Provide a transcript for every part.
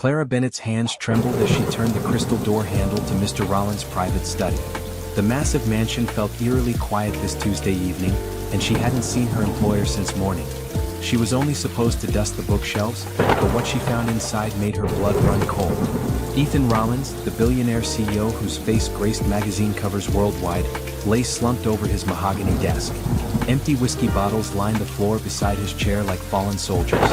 Clara Bennett's hands trembled as she turned the crystal door handle to Mr. Rollins' private study. The massive mansion felt eerily quiet this Tuesday evening, and she hadn't seen her employer since morning. She was only supposed to dust the bookshelves, but what she found inside made her blood run cold. Ethan Rollins, the billionaire CEO whose face graced magazine covers worldwide, lay slumped over his mahogany desk. Empty whiskey bottles lined the floor beside his chair like fallen soldiers.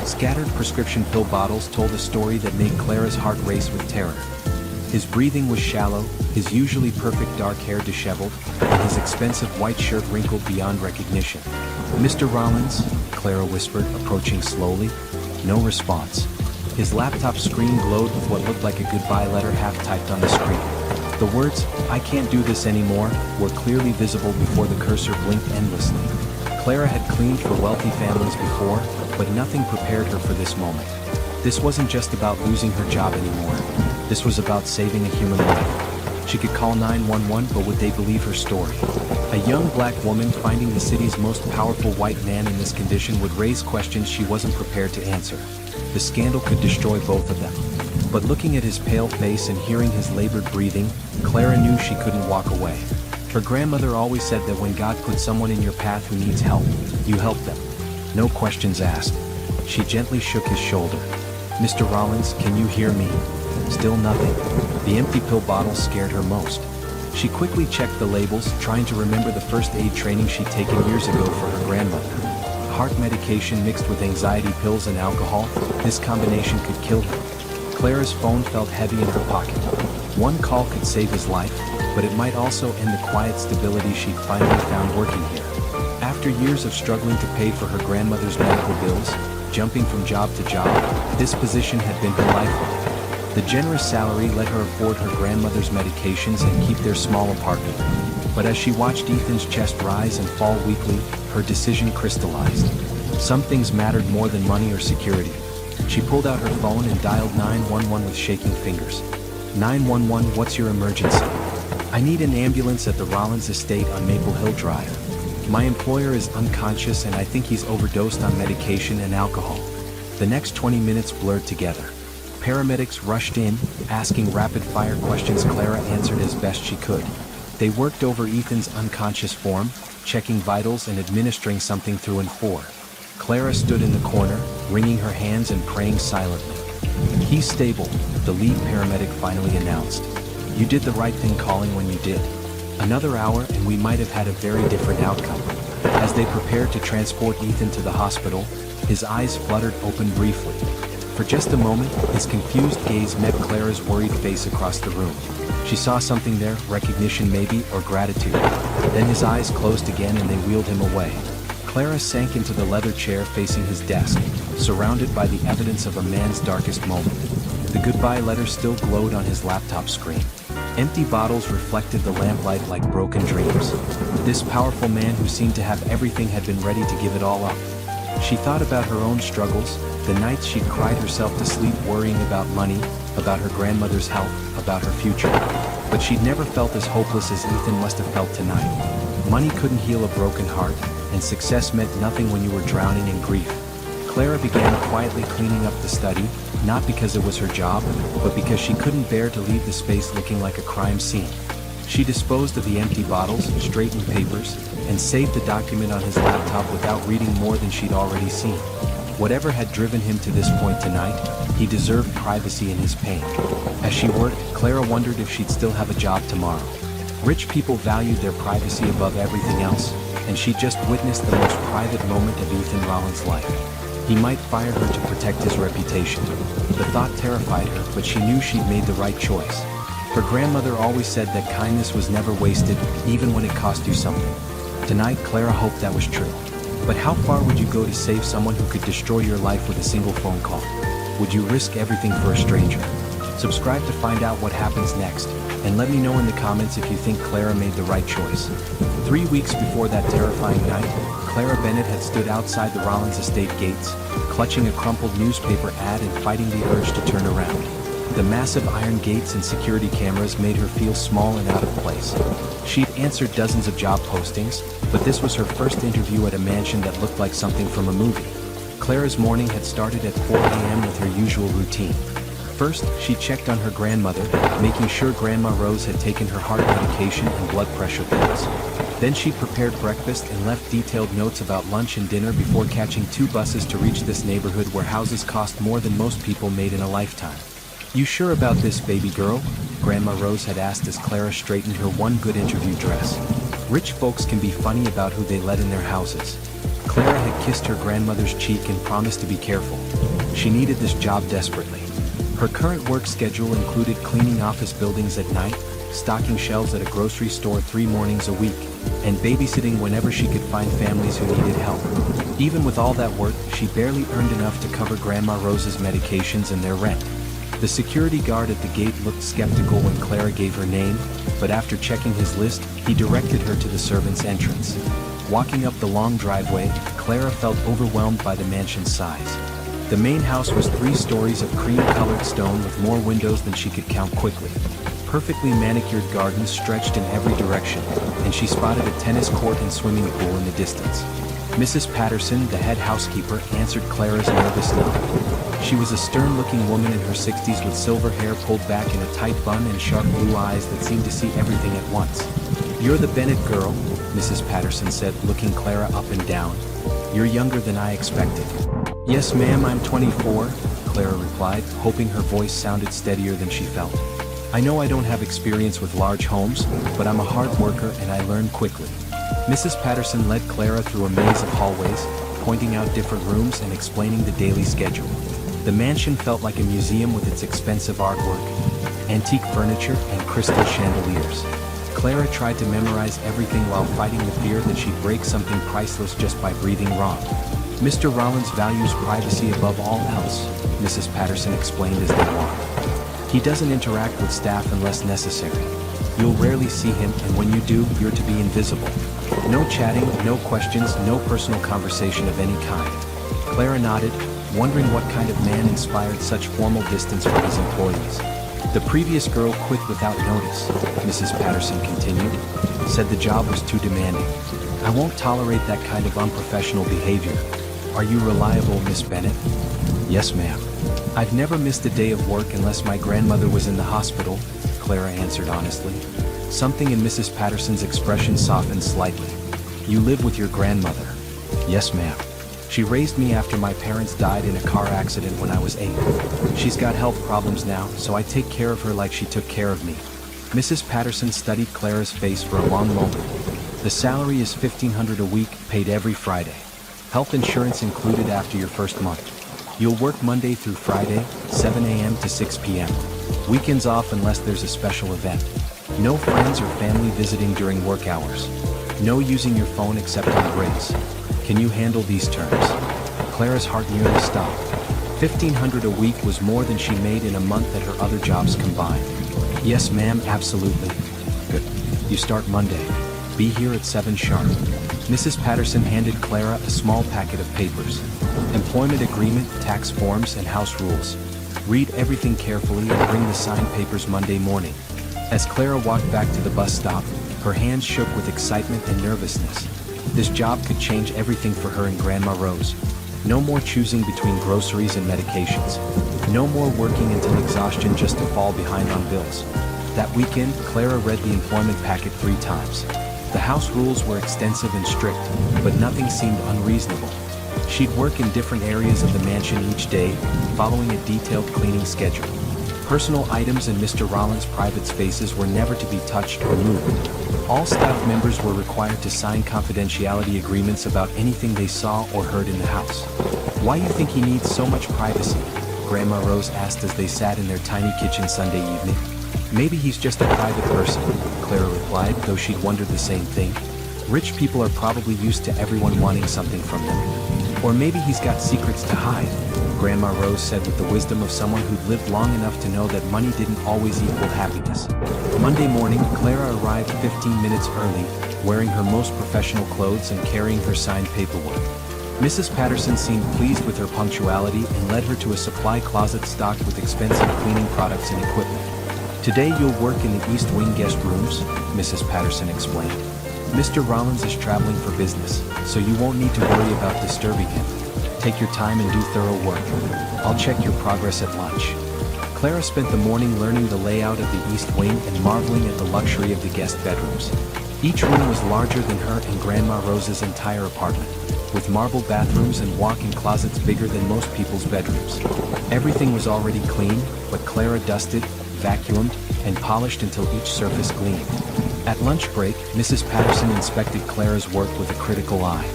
Scattered prescription pill bottles told a story that made Clara's heart race with terror. His breathing was shallow, his usually perfect dark hair disheveled, and his expensive white shirt wrinkled beyond recognition. "Mr. Rollins," Clara whispered, approaching slowly. No response. His laptop screen glowed with what looked like a goodbye letter half-typed on the screen. The words, "I can't do this anymore," were clearly visible before the cursor blinked endlessly. Clara had cleaned for wealthy families before, but nothing prepared her for this moment. This wasn't just about losing her job anymore. This was about saving a human life. She could call 911, but would they believe her story? A young black woman finding the city's most powerful white man in this condition would raise questions she wasn't prepared to answer. The scandal could destroy both of them. But looking at his pale face and hearing his labored breathing, Clara knew she couldn't walk away. Her grandmother always said that when God puts someone in your path who needs help, you help them. No questions asked. She gently shook his shoulder. "Mr. Rollins, can you hear me?" Still nothing. The empty pill bottle scared her most. She quickly checked the labels, trying to remember the first aid training she'd taken years ago for her grandmother. Heart medication mixed with anxiety pills and alcohol, this combination could kill her. Clara's phone felt heavy in her pocket. One call could save his life, but it might also end the quiet stability she'd finally found working here. After years of struggling to pay for her grandmother's medical bills, jumping from job to job, this position had been her lifeline. The generous salary let her afford her grandmother's medications and keep their small apartment. But as she watched Ethan's chest rise and fall weekly, her decision crystallized. Some things mattered more than money or security. She pulled out her phone and dialed 911 with shaking fingers. 911, what's your emergency? I need an ambulance at the Rollins estate on Maple Hill Drive. My employer is unconscious and I think he's overdosed on medication and alcohol. The next 20 minutes blurred together. Paramedics rushed in, asking rapid-fire questions. Clara answered as best she could. They worked over Ethan's unconscious form, checking vitals and administering something through and for. Clara stood in the corner, wringing her hands and praying silently. "He's stable," the lead paramedic finally announced. "You did the right thing calling when you did. Another hour and we might have had a very different outcome." As they prepared to transport Ethan to the hospital, his eyes fluttered open briefly. For just a moment, his confused gaze met Clara's worried face across the room. She saw something there, recognition maybe, or gratitude. Then his eyes closed again and they wheeled him away. Clara sank into the leather chair facing his desk, surrounded by the evidence of a man's darkest moment. The goodbye letter still glowed on his laptop screen. Empty bottles reflected the lamplight like broken dreams. This powerful man who seemed to have everything had been ready to give it all up. She thought about her own struggles, the nights she'd cried herself to sleep worrying about money, about her grandmother's health, about her future. But she'd never felt as hopeless as Ethan must have felt tonight. Money couldn't heal a broken heart, and success meant nothing when you were drowning in grief. Clara began quietly cleaning up the study, not because it was her job, but because she couldn't bear to leave the space looking like a crime scene. She disposed of the empty bottles, straightened papers, and saved the document on his laptop without reading more than she'd already seen. Whatever had driven him to this point tonight, he deserved privacy in his pain. As she worked, Clara wondered if she'd still have a job tomorrow. Rich people valued their privacy above everything else, and she just witnessed the most private moment of Ethan Rollins' life. He might fire her to protect his reputation. The thought terrified her, but she knew she'd made the right choice. Her grandmother always said that kindness was never wasted, even when it cost you something. Tonight, Clara hoped that was true. But how far would you go to save someone who could destroy your life with a single phone call? Would you risk everything for a stranger? Subscribe to find out what happens next, and let me know in the comments if you think Clara made the right choice. 3 weeks before that terrifying night, Clara Bennett had stood outside the Rollins estate gates, clutching a crumpled newspaper ad and fighting the urge to turn around. The massive iron gates and security cameras made her feel small and out of place. She'd answered dozens of job postings, but this was her first interview at a mansion that looked like something from a movie. Clara's morning had started at 4 a.m. with her usual routine. First, she checked on her grandmother, making sure Grandma Rose had taken her heart medication and blood pressure pills. Then she prepared breakfast and left detailed notes about lunch and dinner before catching 2 buses to reach this neighborhood where houses cost more than most people made in a lifetime. "You sure about this, baby girl?" Grandma Rose had asked as Clara straightened her one good interview dress. Rich folks can be funny about who they let in their houses. Clara had kissed her grandmother's cheek and promised to be careful. She needed this job desperately. Her current work schedule included cleaning office buildings at night, stocking shelves at a grocery store 3 mornings a week, and babysitting whenever she could find families who needed help. Even with all that work, she barely earned enough to cover Grandma Rose's medications and their rent. The security guard at the gate looked skeptical when Clara gave her name, but after checking his list, he directed her to the servants' entrance. Walking up the long driveway, Clara felt overwhelmed by the mansion's size. The main house was 3 stories of cream-colored stone with more windows than she could count quickly. Perfectly manicured gardens stretched in every direction, and she spotted a tennis court and swimming pool in the distance. Mrs. Patterson, the head housekeeper, answered Clara's nervous nod. She was a stern-looking woman in her 60s with silver hair pulled back in a tight bun and sharp blue eyes that seemed to see everything at once. "You're the Bennett girl," Mrs. Patterson said, looking Clara up and down. "You're younger than I expected." "Yes, ma'am, I'm 24, Clara replied, hoping her voice sounded steadier than she felt. "I know I don't have experience with large homes, but I'm a hard worker and I learn quickly." Mrs. Patterson led Clara through a maze of hallways, pointing out different rooms and explaining the daily schedule. The mansion felt like a museum with its expensive artwork, antique furniture, and crystal chandeliers. Clara tried to memorize everything while fighting the fear that she'd break something priceless just by breathing wrong. "Mr. Rollins values privacy above all else," Mrs. Patterson explained as they walked. "He doesn't interact with staff unless necessary. You'll rarely see him, and when you do, you're to be invisible. No chatting, no questions, no personal conversation of any kind." Clara nodded, wondering what kind of man inspired such formal distance from his employees. "The previous girl quit without notice," Mrs. Patterson continued, "said the job was too demanding. I won't tolerate that kind of unprofessional behavior. Are you reliable, Miss Bennett?" "Yes, ma'am. I've never missed a day of work unless my grandmother was in the hospital," Clara answered honestly. Something in Mrs. Patterson's expression softened slightly. "You live with your grandmother?" "Yes, ma'am. She raised me after my parents died in a car accident when I was 8. She's got health problems now, so I take care of her like she took care of me." Mrs. Patterson studied Clara's face for a long moment. "The salary is $1,500 a week, paid every Friday. Health insurance included after your first month. You'll work Monday through Friday, 7 a.m. to 6 p.m. Weekends off unless there's a special event. No friends or family visiting during work hours. No using your phone except on breaks. Can you handle these terms?" Clara's heart nearly stopped. $1,500 a week was more than she made in a month at her other jobs combined. "Yes, ma'am, absolutely." "Good. You start Monday. Be here at 7 sharp." Mrs. Patterson handed Clara a small packet of papers. Employment agreement, tax forms, and house rules. "Read everything carefully and bring the signed papers Monday morning." As Clara walked back to the bus stop, her hands shook with excitement and nervousness. This job could change everything for her and Grandma Rose. No more choosing between groceries and medications. No more working until exhaustion just to fall behind on bills. That weekend, Clara read the employment packet 3 times. The house rules were extensive and strict, but nothing seemed unreasonable. She'd work in different areas of the mansion each day, following a detailed cleaning schedule. Personal items in Mr. Rollins' private spaces were never to be touched or moved. All staff members were required to sign confidentiality agreements about anything they saw or heard in the house. "Why you think he needs so much privacy?" Grandma Rose asked as they sat in their tiny kitchen Sunday evening. "Maybe he's just a private person," Clara replied, though she'd wondered the same thing. "Rich people are probably used to everyone wanting something from them. Or maybe he's got secrets to hide," Grandma Rose said with the wisdom of someone who'd lived long enough to know that money didn't always equal happiness. Monday morning, Clara arrived 15 minutes early, wearing her most professional clothes and carrying her signed paperwork. Mrs. Patterson seemed pleased with her punctuality and led her to a supply closet stocked with expensive cleaning products and equipment. "Today you'll work in the East Wing guest rooms," Mrs. Patterson explained. "Mr. Rollins is traveling for business, so you won't need to worry about disturbing him. Take your time and do thorough work. I'll check your progress at lunch." Clara spent the morning learning the layout of the East Wing and marveling at the luxury of the guest bedrooms. Each room was larger than her and Grandma Rose's entire apartment, with marble bathrooms and walk-in closets bigger than most people's bedrooms. Everything was already clean, but Clara dusted, vacuumed, and polished until each surface gleamed. At lunch break, Mrs. Patterson inspected Clara's work with a critical eye.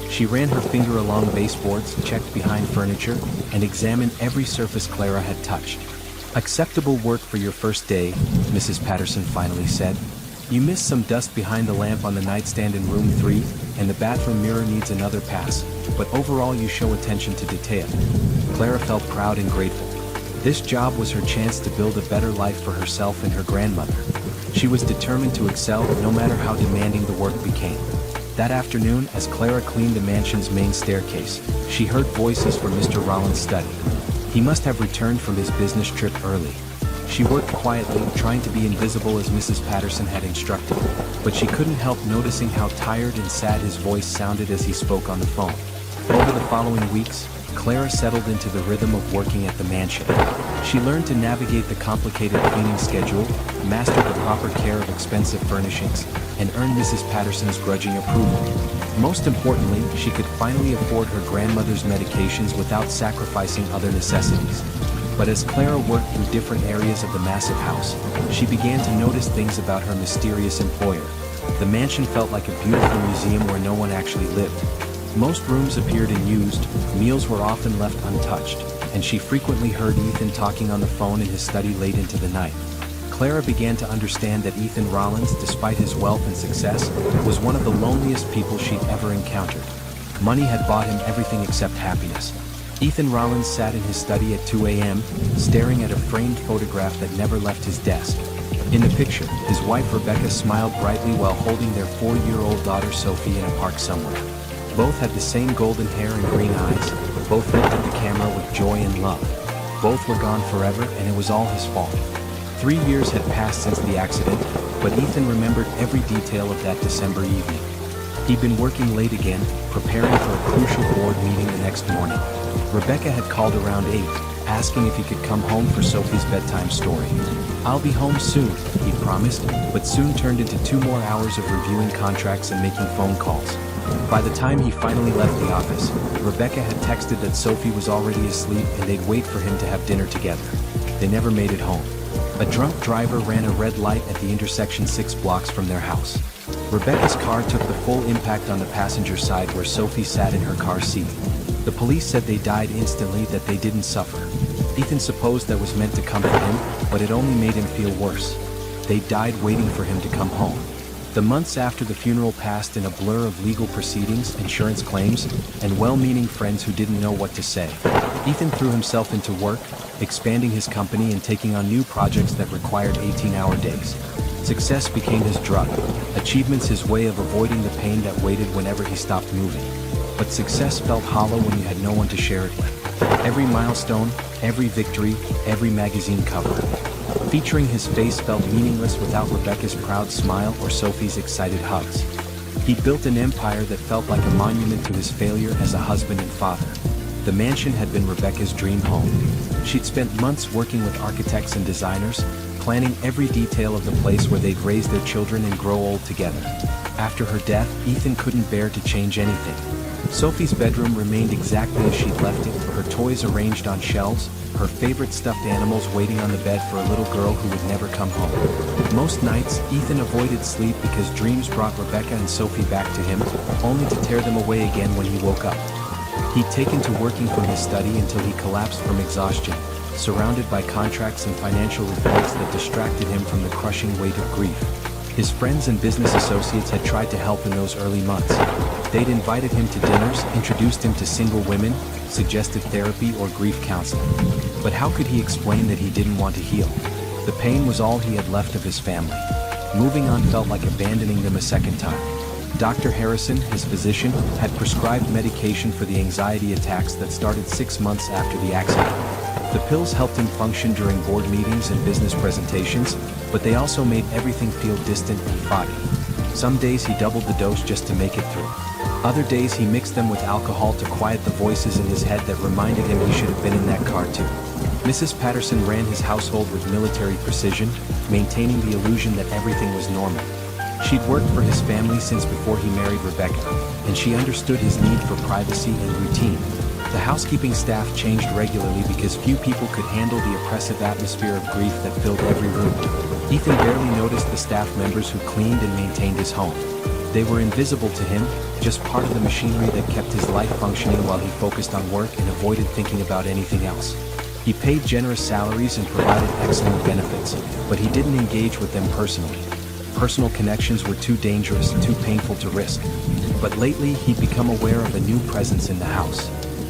She ran her finger along baseboards, checked behind furniture, and examined every surface Clara had touched. "Acceptable work for your first day," Mrs. Patterson finally said. "You missed some dust behind the lamp on the nightstand in room 3, and the bathroom mirror needs another pass, but overall you show attention to detail." Clara felt proud and grateful. This job was her chance to build a better life for herself and her grandmother. She was determined to excel no matter how demanding the work became. That afternoon, as Clara cleaned the mansion's main staircase, she heard voices from Mr. Rollins' study. He must have returned from his business trip early. She worked quietly, trying to be invisible as Mrs. Patterson had instructed, but she couldn't help noticing how tired and sad his voice sounded as he spoke on the phone. Over the following weeks, Clara settled into the rhythm of working at the mansion. She learned to navigate the complicated cleaning schedule, mastered the proper care of expensive furnishings, and earned Mrs. Patterson's grudging approval. Most importantly, she could finally afford her grandmother's medications without sacrificing other necessities. But as Clara worked through different areas of the massive house, she began to notice things about her mysterious employer. The mansion felt like a beautiful museum where no one actually lived. Most rooms appeared unused, meals were often left untouched, and she frequently heard Ethan talking on the phone in his study late into the night. Clara began to understand that Ethan Rollins, despite his wealth and success, was one of the loneliest people she'd ever encountered. Money had bought him everything except happiness. Ethan Rollins sat in his study at 2 a.m., staring at a framed photograph that never left his desk. In the picture, his wife Rebecca smiled brightly while holding their 4-year-old daughter Sophie in a park somewhere. Both had the same golden hair and green eyes, both looked at the camera with joy and love. Both were gone forever, and it was all his fault. 3 years had passed since the accident, but Ethan remembered every detail of that December evening. He'd been working late again, preparing for a crucial board meeting the next morning. Rebecca had called around 8, asking if he could come home for Sophie's bedtime story. "I'll be home soon," he promised, but soon turned into 2 more hours of reviewing contracts and making phone calls. By the time he finally left the office, Rebecca had texted that Sophie was already asleep and they'd wait for him to have dinner together. They never made it home. A drunk driver ran a red light at the intersection 6 blocks from their house. Rebecca's car took the full impact on the passenger side where Sophie sat in her car seat. The police said they died instantly, that they didn't suffer. Ethan supposed that was meant to comfort him, but it only made him feel worse. They died waiting for him to come home. The months after the funeral passed in a blur of legal proceedings, insurance claims, and well-meaning friends who didn't know what to say. Ethan threw himself into work, expanding his company and taking on new projects that required 18-hour days. Success became his drug, achievements his way of avoiding the pain that waited whenever he stopped moving. But success felt hollow when you had no one to share it with. Every milestone, every victory, every magazine cover, featuring his face, felt meaningless without Rebecca's proud smile or Sophie's excited hugs. He built an empire that felt like a monument to his failure as a husband and father. The mansion had been Rebecca's dream home. She'd spent months working with architects and designers, planning every detail of the place where they'd raise their children and grow old together. After her death, Ethan couldn't bear to change anything. Sophie's bedroom remained exactly as she'd left it, her toys arranged on shelves, her favorite stuffed animals waiting on the bed for a little girl who would never come home. Most nights, Ethan avoided sleep because dreams brought Rebecca and Sophie back to him, only to tear them away again when he woke up. He'd taken to working from his study until he collapsed from exhaustion, surrounded by contracts and financial reports that distracted him from the crushing weight of grief. His friends and business associates had tried to help in those early months. They'd invited him to dinners, introduced him to single women, suggested therapy or grief counseling. But how could he explain that he didn't want to heal? The pain was all he had left of his family. Moving on felt like abandoning them a second time. Dr. Harrison, his physician, had prescribed medication for the anxiety attacks that started 6 months after the accident. The pills helped him function during board meetings and business presentations, but they also made everything feel distant and foggy. Some days he doubled the dose just to make it through. Other days he mixed them with alcohol to quiet the voices in his head that reminded him he should have been in that car too. Mrs. Patterson ran his household with military precision, maintaining the illusion that everything was normal. She'd worked for his family since before he married Rebecca, and she understood his need for privacy and routine. The housekeeping staff changed regularly because few people could handle the oppressive atmosphere of grief that filled every room. Ethan barely noticed the staff members who cleaned and maintained his home. They were invisible to him, just part of the machinery that kept his life functioning while he focused on work and avoided thinking about anything else. He paid generous salaries and provided excellent benefits, but he didn't engage with them personally. Personal connections were too dangerous, too painful to risk. But lately, he'd become aware of a new presence in the house.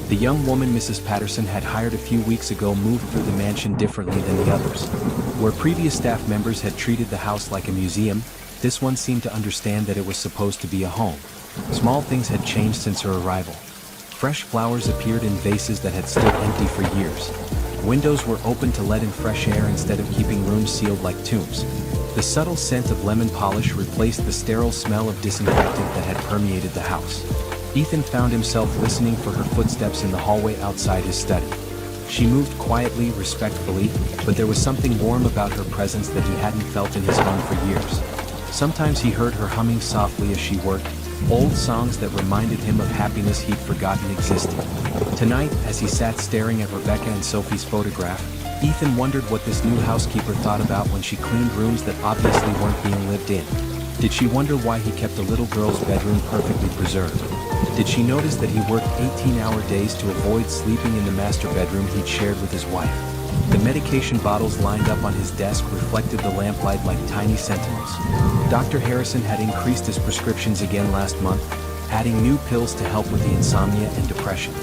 The young woman Mrs. Patterson had hired a few weeks ago moved through the mansion differently than the others. Where previous staff members had treated the house like a museum, this one seemed to understand that it was supposed to be a home. Small things had changed since her arrival. Fresh flowers appeared in vases that had stood empty for years. Windows were open to let in fresh air instead of keeping rooms sealed like tombs. The subtle scent of lemon polish replaced the sterile smell of disinfectant that had permeated the house. Ethan found himself listening for her footsteps in the hallway outside his study. She moved quietly, respectfully, but there was something warm about her presence that he hadn't felt in his home for years. Sometimes he heard her humming softly as she worked, old songs that reminded him of happiness he'd forgotten existed. Tonight, as he sat staring at Rebecca and Sophie's photograph, Ethan wondered what this new housekeeper thought about when she cleaned rooms that obviously weren't being lived in. Did she wonder why he kept the little girl's bedroom perfectly preserved? Did she notice that he worked 18-hour days to avoid sleeping in the master bedroom he'd shared with his wife? The medication bottles lined up on his desk reflected the lamplight like tiny sentinels. Dr. Harrison had increased his prescriptions again last month, adding new pills to help with the insomnia and depression.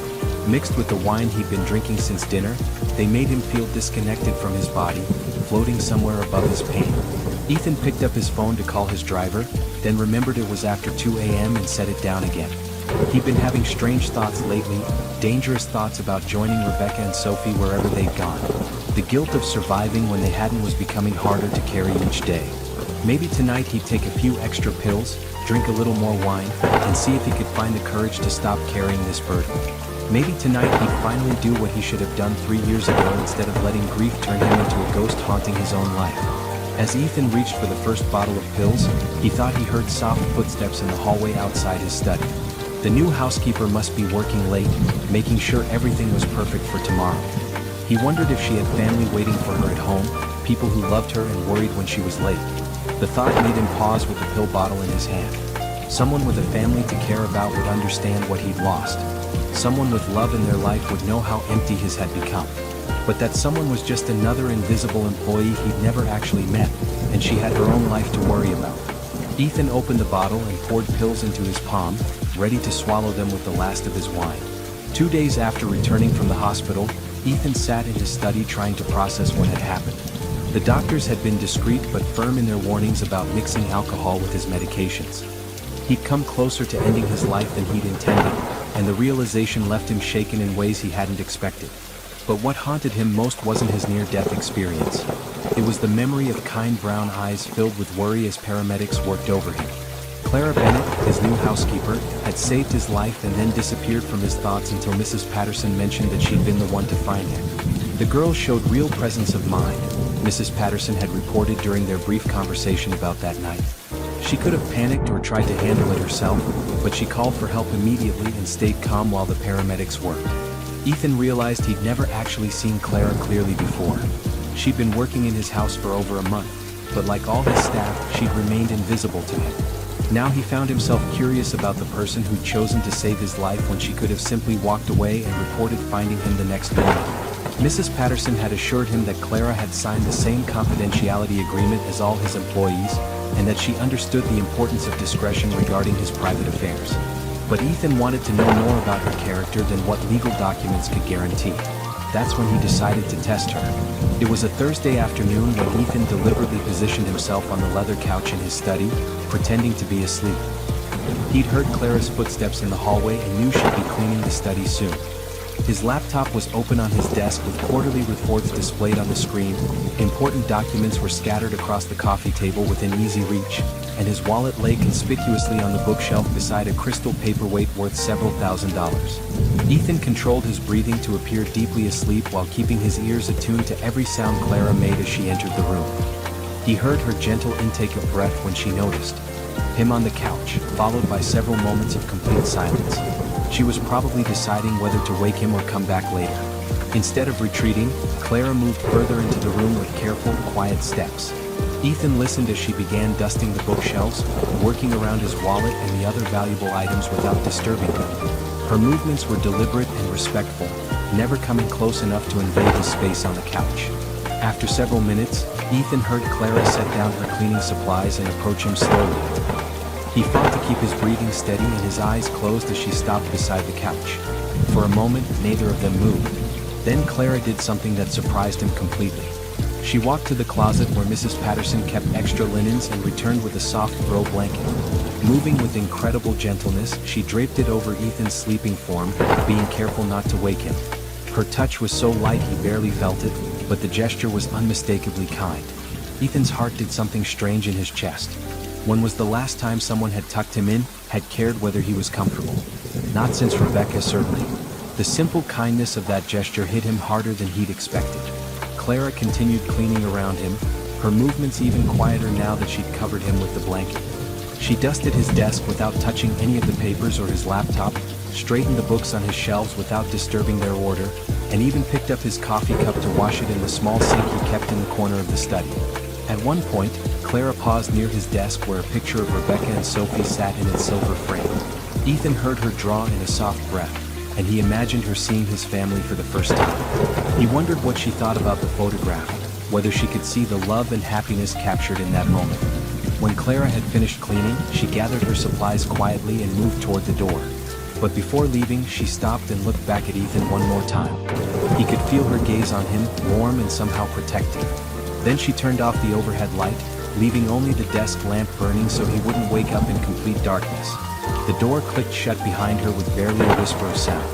Mixed with the wine he'd been drinking since dinner, they made him feel disconnected from his body, floating somewhere above his pain. Ethan picked up his phone to call his driver, then remembered it was after 2 a.m. and set it down again. He'd been having strange thoughts lately, dangerous thoughts about joining Rebecca and Sophie wherever they'd gone. The guilt of surviving when they hadn't was becoming harder to carry each day. Maybe tonight he'd take a few extra pills, drink a little more wine, and see if he could find the courage to stop carrying this burden. Maybe tonight he'd finally do what he should have done 3 years ago instead of letting grief turn him into a ghost haunting his own life. As Ethan reached for the first bottle of pills, he thought he heard soft footsteps in the hallway outside his study. The new housekeeper must be working late, making sure everything was perfect for tomorrow. He wondered if she had family waiting for her at home, people who loved her and worried when she was late. The thought made him pause with the pill bottle in his hand. Someone with a family to care about would understand what he'd lost. Someone with love in their life would know how empty his had become. But that someone was just another invisible employee he'd never actually met, and she had her own life to worry about. Ethan opened the bottle and poured pills into his palm, ready to swallow them with the last of his wine. 2 days after returning from the hospital, Ethan sat in his study trying to process what had happened. The doctors had been discreet but firm in their warnings about mixing alcohol with his medications. He'd come closer to ending his life than he'd intended, and the realization left him shaken in ways he hadn't expected. But what haunted him most wasn't his near-death experience. It was the memory of kind brown eyes filled with worry as paramedics worked over him. Clara Bennett, his new housekeeper, had saved his life and then disappeared from his thoughts until Mrs. Patterson mentioned that she'd been the one to find him. The girl showed real presence of mind, Mrs. Patterson had reported during their brief conversation about that night. She could have panicked or tried to handle it herself, but she called for help immediately and stayed calm while the paramedics worked. Ethan realized he'd never actually seen Clara clearly before. She'd been working in his house for over a month, but like all his staff, she'd remained invisible to him. Now he found himself curious about the person who'd chosen to save his life when she could have simply walked away and reported finding him the next morning. Mrs. Patterson had assured him that Clara had signed the same confidentiality agreement as all his employees, and that she understood the importance of discretion regarding his private affairs. But Ethan wanted to know more about her character than what legal documents could guarantee. That's when he decided to test her. It was a Thursday afternoon when Ethan deliberately positioned himself on the leather couch in his study, pretending to be asleep. He'd heard Clara's footsteps in the hallway and knew she'd be cleaning the study soon. His laptop was open on his desk with quarterly reports displayed on the screen, important documents were scattered across the coffee table within easy reach, and his wallet lay conspicuously on the bookshelf beside a crystal paperweight worth several $1,000s. Ethan controlled his breathing to appear deeply asleep while keeping his ears attuned to every sound Clara made as she entered the room. He heard her gentle intake of breath when she noticed him on the couch, followed by several moments of complete silence. She was probably deciding whether to wake him or come back later. Instead of retreating, Clara moved further into the room with careful, quiet steps. Ethan listened as she began dusting the bookshelves, working around his wallet and the other valuable items without disturbing them. Her movements were deliberate and respectful, never coming close enough to invade his space on the couch. After several minutes, Ethan heard Clara set down her cleaning supplies and approach him slowly. He fought to keep his breathing steady and his eyes closed as she stopped beside the couch. For a moment, neither of them moved. Then Clara did something that surprised him completely. She walked to the closet where Mrs. Patterson kept extra linens and returned with a soft throw blanket. Moving with incredible gentleness, she draped it over Ethan's sleeping form, being careful not to wake him. Her touch was so light he barely felt it, but the gesture was unmistakably kind. Ethan's heart did something strange in his chest. When was the last time someone had tucked him in, had cared whether he was comfortable? Not since Rebecca, certainly. The simple kindness of that gesture hit him harder than he'd expected. Clara continued cleaning around him, her movements even quieter now that she'd covered him with the blanket. She dusted his desk without touching any of the papers or his laptop, straightened the books on his shelves without disturbing their order, and even picked up his coffee cup to wash it in the small sink he kept in the corner of the study. At one point, Clara paused near his desk where a picture of Rebecca and Sophie sat in its silver frame. Ethan heard her draw in a soft breath, and he imagined her seeing his family for the first time. He wondered what she thought about the photograph, whether she could see the love and happiness captured in that moment. When Clara had finished cleaning, she gathered her supplies quietly and moved toward the door. But before leaving, she stopped and looked back at Ethan one more time. He could feel her gaze on him, warm and somehow protective. Then she turned off the overhead light, leaving only the desk lamp burning so he wouldn't wake up in complete darkness. The door clicked shut behind her with barely a whisper of sound.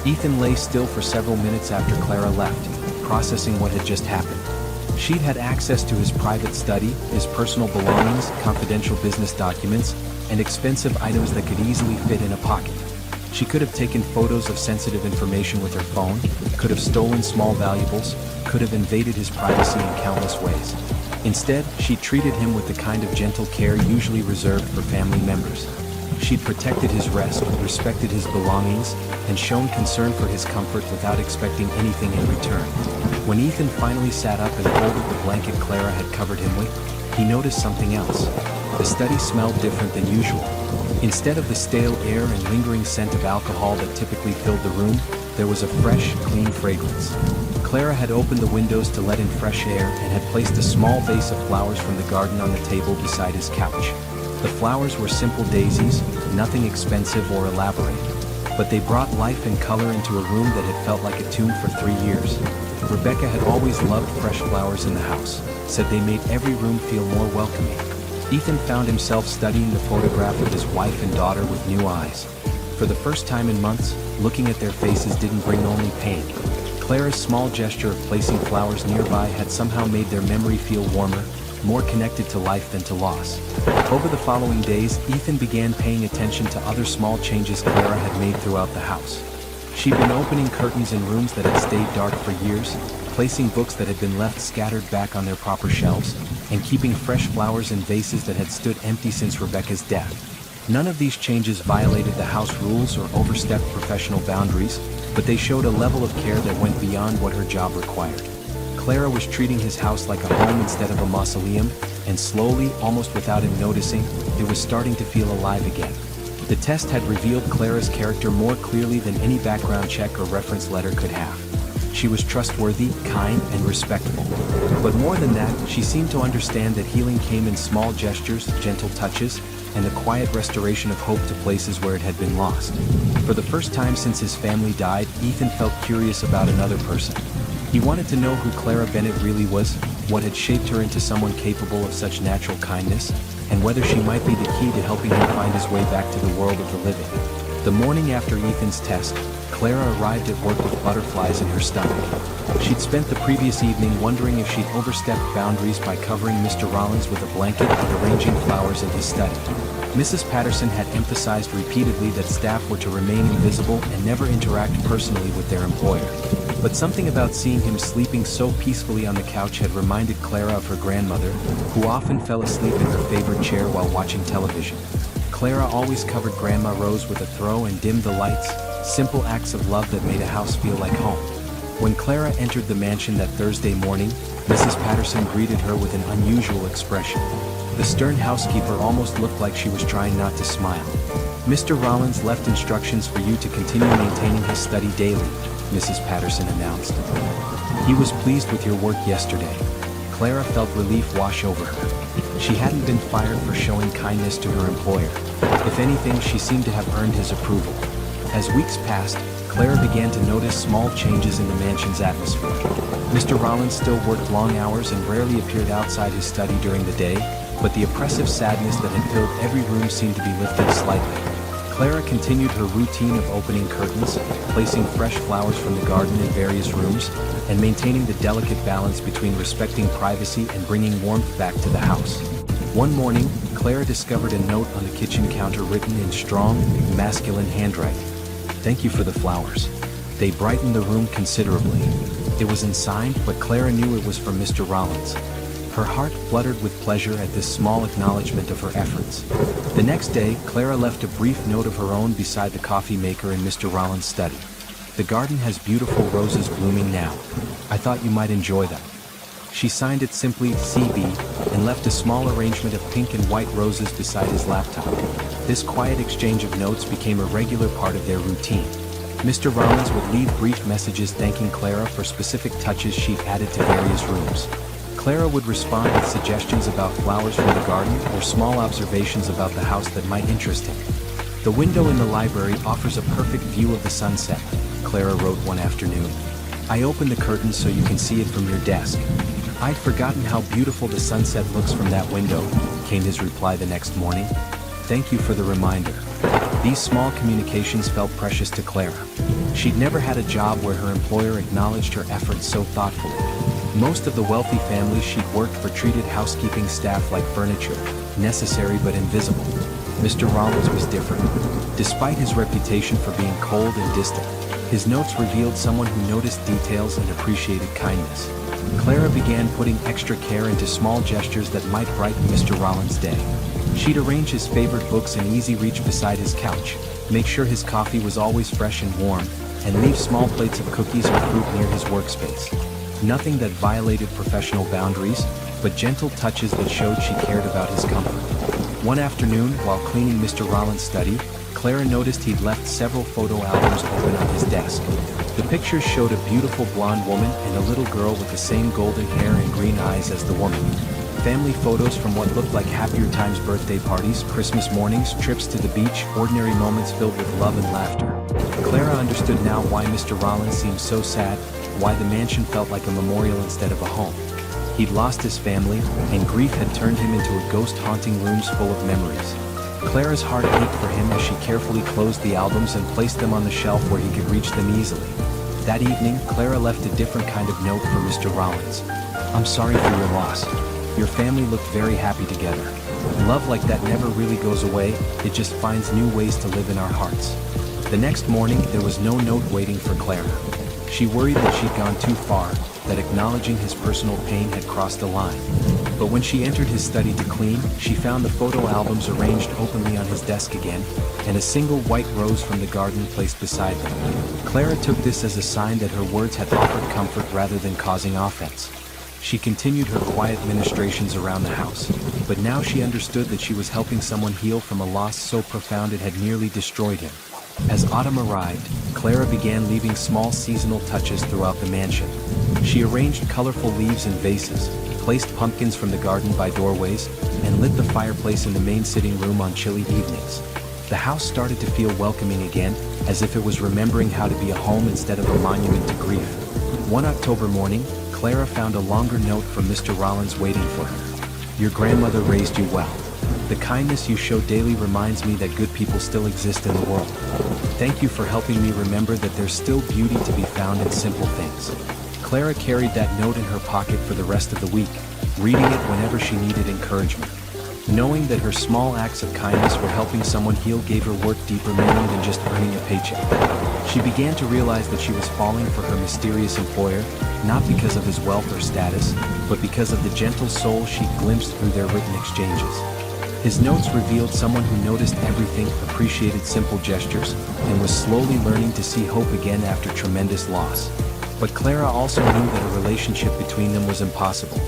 Ethan lay still for several minutes after Clara left, processing what had just happened. She'd had access to his private study, his personal belongings, confidential business documents, and expensive items that could easily fit in a pocket. She could have taken photos of sensitive information with her phone, could have stolen small valuables, could have invaded his privacy in countless ways. Instead, she treated him with the kind of gentle care usually reserved for family members. She'd protected his rest, respected his belongings, and shown concern for his comfort without expecting anything in return. When Ethan finally sat up and folded the blanket Clara had covered him with, he noticed something else. The study smelled different than usual. Instead of the stale air and lingering scent of alcohol that typically filled the room, there was a fresh, clean fragrance. Clara had opened the windows to let in fresh air and had placed a small vase of flowers from the garden on the table beside his couch. The flowers were simple daisies, nothing expensive or elaborate, but they brought life and color into a room that had felt like a tomb for 3 years. Rebecca had always loved fresh flowers in the house, said they made every room feel more welcoming. Ethan found himself studying the photograph of his wife and daughter with new eyes. For the first time in months, looking at their faces didn't bring only pain. Clara's small gesture of placing flowers nearby had somehow made their memory feel warmer, more connected to life than to loss. Over the following days, Ethan began paying attention to other small changes Clara had made throughout the house. She'd been opening curtains in rooms that had stayed dark for years, placing books that had been left scattered back on their proper shelves, and keeping fresh flowers in vases that had stood empty since Rebecca's death. None of these changes violated the house rules or overstepped professional boundaries, but they showed a level of care that went beyond what her job required. Clara was treating his house like a home instead of a mausoleum, and slowly, almost without him noticing, it was starting to feel alive again. The test had revealed Clara's character more clearly than any background check or reference letter could have. She was trustworthy, kind, and respectful. But more than that, she seemed to understand that healing came in small gestures, gentle touches, and the quiet restoration of hope to places where it had been lost. For the first time since his family died, Ethan felt curious about another person. He wanted to know who Clara Bennett really was, what had shaped her into someone capable of such natural kindness, and whether she might be the key to helping him find his way back to the world of the living. The morning after Ethan's test, Clara arrived at work with butterflies in her stomach. She'd spent the previous evening wondering if she'd overstepped boundaries by covering Mr. Rollins with a blanket and arranging flowers in his study. Mrs. Patterson had emphasized repeatedly that staff were to remain invisible and never interact personally with their employer. But something about seeing him sleeping so peacefully on the couch had reminded Clara of her grandmother, who often fell asleep in her favorite chair while watching television. Clara always covered Grandma Rose with a throw and dimmed the lights, simple acts of love that made a house feel like home. When Clara entered the mansion that Thursday morning, Mrs. Patterson greeted her with an unusual expression. The stern housekeeper almost looked like she was trying not to smile. "Mr. Rollins left instructions for you to continue maintaining his study daily," Mrs. Patterson announced. "He was pleased with your work yesterday." Clara felt relief wash over her. She hadn't been fired for showing kindness to her employer. If anything, she seemed to have earned his approval. As weeks passed, Clara began to notice small changes in the mansion's atmosphere. Mr. Rollins still worked long hours and rarely appeared outside his study during the day, but the oppressive sadness that had filled every room seemed to be lifted slightly. Clara continued her routine of opening curtains, placing fresh flowers from the garden in various rooms, and maintaining the delicate balance between respecting privacy and bringing warmth back to the house. One morning, Clara discovered a note on the kitchen counter written in strong, masculine handwriting. "Thank you for the flowers. They brightened the room considerably." It was unsigned, but Clara knew it was from Mr. Rollins. Her heart fluttered with pleasure at this small acknowledgement of her efforts. The next day, Clara left a brief note of her own beside the coffee maker in Mr. Rollins' study. "The garden has beautiful roses blooming now. I thought you might enjoy them." She signed it simply CB and left a small arrangement of pink and white roses beside his laptop. This quiet exchange of notes became a regular part of their routine. Mr. Rollins would leave brief messages thanking Clara for specific touches she'd added to various rooms. Clara would respond with suggestions about flowers from the garden or small observations about the house that might interest him. "The window in the library offers a perfect view of the sunset," Clara wrote one afternoon. "I opened the curtains so you can see it from your desk." "I'd forgotten how beautiful the sunset looks from that window," came his reply the next morning. "Thank you for the reminder." These small communications felt precious to Clara. She'd never had a job where her employer acknowledged her efforts so thoughtfully. Most of the wealthy families she'd worked for treated housekeeping staff like furniture, necessary but invisible. Mr. Rollins was different. Despite his reputation for being cold and distant, his notes revealed someone who noticed details and appreciated kindness. Clara began putting extra care into small gestures that might brighten Mr. Rollins' day. She'd arrange his favorite books in easy reach beside his couch, make sure his coffee was always fresh and warm, and leave small plates of cookies or fruit near his workspace. Nothing that violated professional boundaries, but gentle touches that showed she cared about his comfort. One afternoon, while cleaning Mr. Rollins' study, Clara noticed he'd left several photo albums open on his desk. The pictures showed a beautiful blonde woman and a little girl with the same golden hair and green eyes as the woman. Family photos from what looked like happier times: birthday parties, Christmas mornings, trips to the beach, ordinary moments filled with love and laughter. Clara understood now why Mr. Rollins seemed so sad, why the mansion felt like a memorial instead of a home. He'd lost his family, and grief had turned him into a ghost haunting rooms full of memories. Clara's heart ached for him as she carefully closed the albums and placed them on the shelf where he could reach them easily. That evening, Clara left a different kind of note for Mr. Rollins. "I'm sorry for your loss. Your family looked very happy together. Love like that never really goes away, it just finds new ways to live in our hearts." The next morning, there was no note waiting for Clara. She worried that she'd gone too far, that acknowledging his personal pain had crossed a line. But when she entered his study to clean, she found the photo albums arranged openly on his desk again, and a single white rose from the garden placed beside them. Clara took this as a sign that her words had offered comfort rather than causing offense. She continued her quiet ministrations around the house, but now she understood that she was helping someone heal from a loss so profound it had nearly destroyed him. As autumn arrived, Clara began leaving small seasonal touches throughout the mansion. She arranged colorful leaves in vases, placed pumpkins from the garden by doorways, and lit the fireplace in the main sitting room on chilly evenings. The house started to feel welcoming again, as if it was remembering how to be a home instead of a monument to grief. One October morning, Clara found a longer note from Mr. Rollins waiting for her. "Your grandmother raised you well. The kindness you show daily reminds me that good people still exist in the world. Thank you for helping me remember that there's still beauty to be found in simple things." Clara carried that note in her pocket for the rest of the week, reading it whenever she needed encouragement. Knowing that her small acts of kindness were helping someone heal gave her work deeper meaning than just earning a paycheck. She began to realize that she was falling for her mysterious employer, not because of his wealth or status, but because of the gentle soul she glimpsed through their written exchanges. His notes revealed someone who noticed everything, appreciated simple gestures, and was slowly learning to see hope again after tremendous loss. But Clara also knew that a relationship between them was impossible.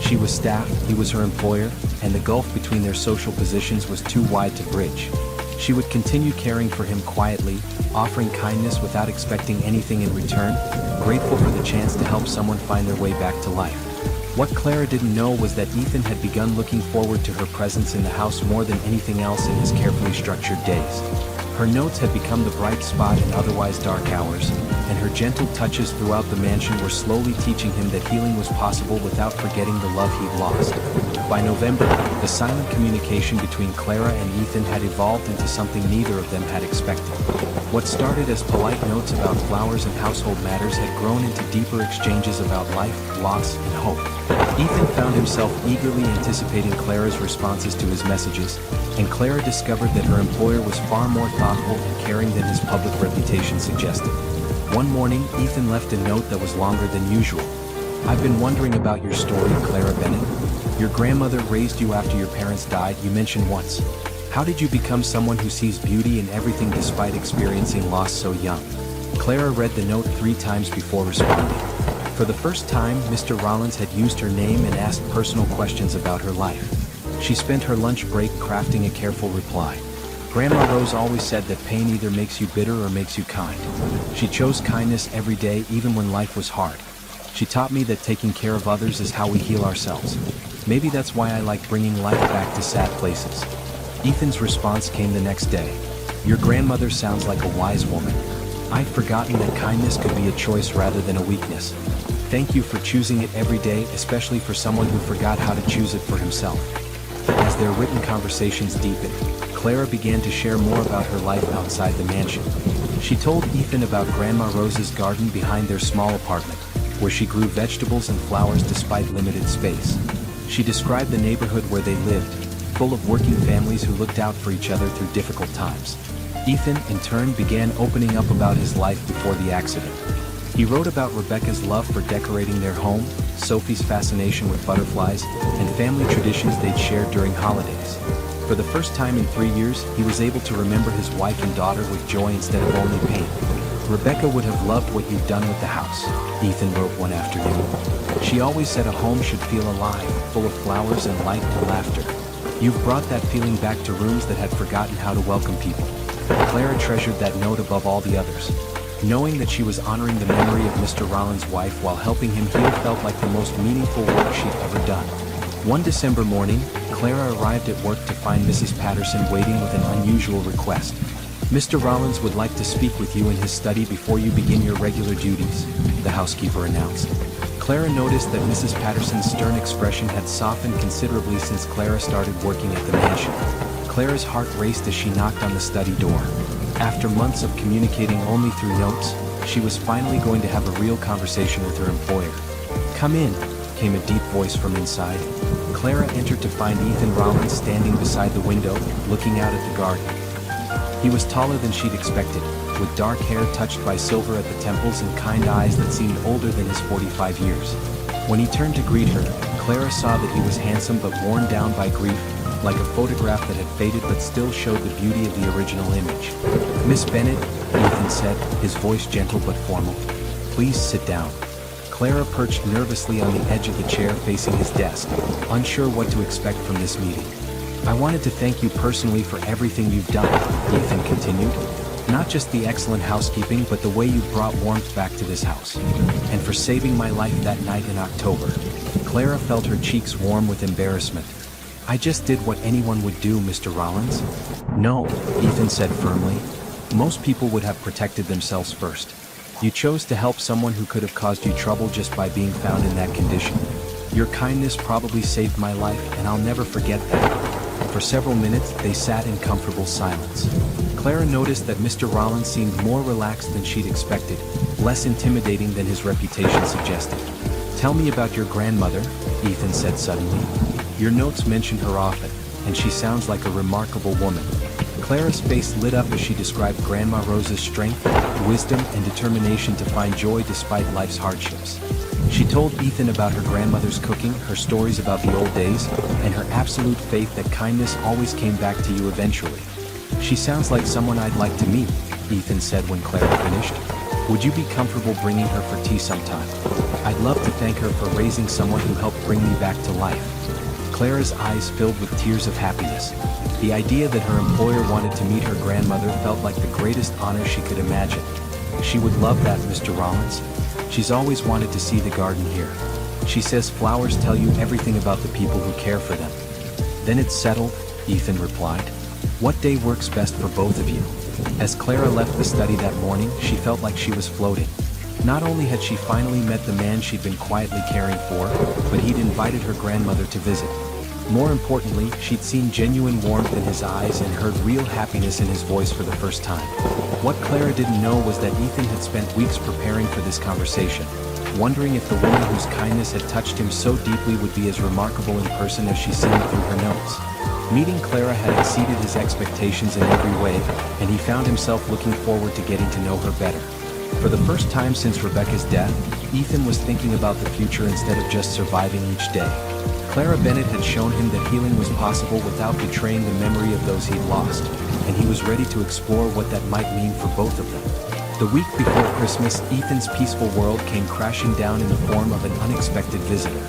She was staff, he was her employer, and the gulf between their social positions was too wide to bridge. She would continue caring for him quietly, offering kindness without expecting anything in return, grateful for the chance to help someone find their way back to life. What Clara didn't know was that Ethan had begun looking forward to her presence in the house more than anything else in his carefully structured days. Her notes had become the bright spot in otherwise dark hours, and her gentle touches throughout the mansion were slowly teaching him that healing was possible without forgetting the love he'd lost. By November, the silent communication between Clara and Ethan had evolved into something neither of them had expected. What started as polite notes about flowers and household matters had grown into deeper exchanges about life, loss, and hope. Ethan found himself eagerly anticipating Clara's responses to his messages, and Clara discovered that her employer was far more thoughtful and caring than his public reputation suggested. One morning, Ethan left a note that was longer than usual. "I've been wondering about your story, Clara Bennett. Your grandmother raised you after your parents died, you mentioned once. How did you become someone who sees beauty in everything despite experiencing loss so young?" Clara read the note 3 times before responding. For the first time, Mr. Rollins had used her name and asked personal questions about her life. She spent her lunch break crafting a careful reply. "Grandma Rose always said that pain either makes you bitter or makes you kind. She chose kindness every day, even when life was hard. She taught me that taking care of others is how we heal ourselves. Maybe that's why I like bringing life back to sad places." Ethan's response came the next day. "Your grandmother sounds like a wise woman. I'd forgotten that kindness could be a choice rather than a weakness. Thank you for choosing it every day, especially for someone who forgot how to choose it for himself." As their written conversations deepened, Clara began to share more about her life outside the mansion. She told Ethan about Grandma Rose's garden behind their small apartment, where she grew vegetables and flowers despite limited space. She described the neighborhood where they lived, full of working families who looked out for each other through difficult times. Ethan, in turn, began opening up about his life before the accident. He wrote about Rebecca's love for decorating their home, Sophie's fascination with butterflies, and family traditions they'd shared during holidays. For the first time in 3 years, he was able to remember his wife and daughter with joy instead of only pain. "Rebecca would have loved what you've done with the house," Ethan wrote one afternoon. "She always said a home should feel alive, full of flowers and light and laughter. You've brought that feeling back to rooms that had forgotten how to welcome people." Clara treasured that note above all the others. Knowing that she was honoring the memory of Mr. Rollins' wife while helping him heal felt like the most meaningful work she'd ever done. One December morning, Clara arrived at work to find Mrs. Patterson waiting with an unusual request. "Mr. Rollins would like to speak with you in his study before you begin your regular duties," the housekeeper announced. Clara noticed that Mrs. Patterson's stern expression had softened considerably since Clara started working at the mansion. Clara's heart raced as she knocked on the study door. After months of communicating only through notes, she was finally going to have a real conversation with her employer. "Come in," came a deep voice from inside. Clara entered to find Ethan Rollins standing beside the window, looking out at the garden. He was taller than she'd expected, with dark hair touched by silver at the temples and kind eyes that seemed older than his 45 years. When he turned to greet her, Clara saw that he was handsome but worn down by grief, like a photograph that had faded but still showed the beauty of the original image. "Miss Bennett," Ethan said, his voice gentle but formal. "Please sit down." Clara perched nervously on the edge of the chair facing his desk, unsure what to expect from this meeting. "I wanted to thank you personally for everything you've done," Ethan continued. "Not just the excellent housekeeping, but the way you brought warmth back to this house. And for saving my life that night in October." Clara felt her cheeks warm with embarrassment. "I just did what anyone would do, Mr. Rollins." "No," Ethan said firmly. "Most people would have protected themselves first. You chose to help someone who could have caused you trouble just by being found in that condition. Your kindness probably saved my life, and I'll never forget that." For several minutes, they sat in comfortable silence. Clara noticed that Mr. Rollins seemed more relaxed than she'd expected, less intimidating than his reputation suggested. "Tell me about your grandmother," Ethan said suddenly. "Your notes mention her often, and she sounds like a remarkable woman." Clara's face lit up as she described Grandma Rose's strength, wisdom, and determination to find joy despite life's hardships. She told Ethan about her grandmother's cooking, her stories about the old days, and her absolute faith that kindness always came back to you eventually. "She sounds like someone I'd like to meet," Ethan said when Clara finished. "Would you be comfortable bringing her for tea sometime? I'd love to thank her for raising someone who helped bring me back to life." Clara's eyes filled with tears of happiness. The idea that her employer wanted to meet her grandmother felt like the greatest honor she could imagine. "She would love that, Mr. Rollins. She's always wanted to see the garden here. She says flowers tell you everything about the people who care for them." "Then it's settled," Ethan replied. "What day works best for both of you?" As Clara left the study that morning, she felt like she was floating. Not only had she finally met the man she'd been quietly caring for, but he'd invited her grandmother to visit. More importantly, she'd seen genuine warmth in his eyes and heard real happiness in his voice for the first time. What Clara didn't know was that Ethan had spent weeks preparing for this conversation, wondering if the woman whose kindness had touched him so deeply would be as remarkable in person as she seemed through her notes. Meeting Clara had exceeded his expectations in every way, and he found himself looking forward to getting to know her better. For the first time since Rebecca's death, Ethan was thinking about the future instead of just surviving each day. Clara Bennett had shown him that healing was possible without betraying the memory of those he'd lost, and he was ready to explore what that might mean for both of them. The week before Christmas, Ethan's peaceful world came crashing down in the form of an unexpected visitor.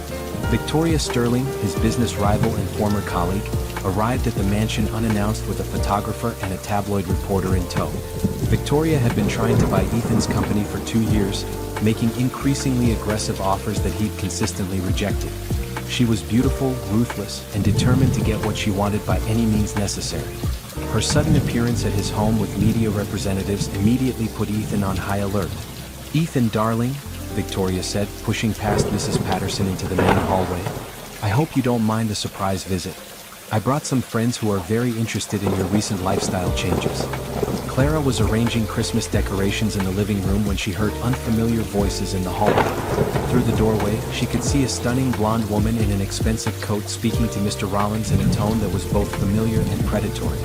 Victoria Sterling, his business rival and former colleague, arrived at the mansion unannounced with a photographer and a tabloid reporter in tow. Victoria had been trying to buy Ethan's company for 2 years, making increasingly aggressive offers that he'd consistently rejected. She was beautiful, ruthless, and determined to get what she wanted by any means necessary. Her sudden appearance at his home with media representatives immediately put Ethan on high alert. "Ethan, darling," Victoria said, pushing past Mrs. Patterson into the main hallway. "I hope you don't mind the surprise visit. I brought some friends who are very interested in your recent lifestyle changes." Clara was arranging Christmas decorations in the living room when she heard unfamiliar voices in the hallway. Through the doorway, she could see a stunning blonde woman in an expensive coat speaking to Mr. Rollins in a tone that was both familiar and predatory.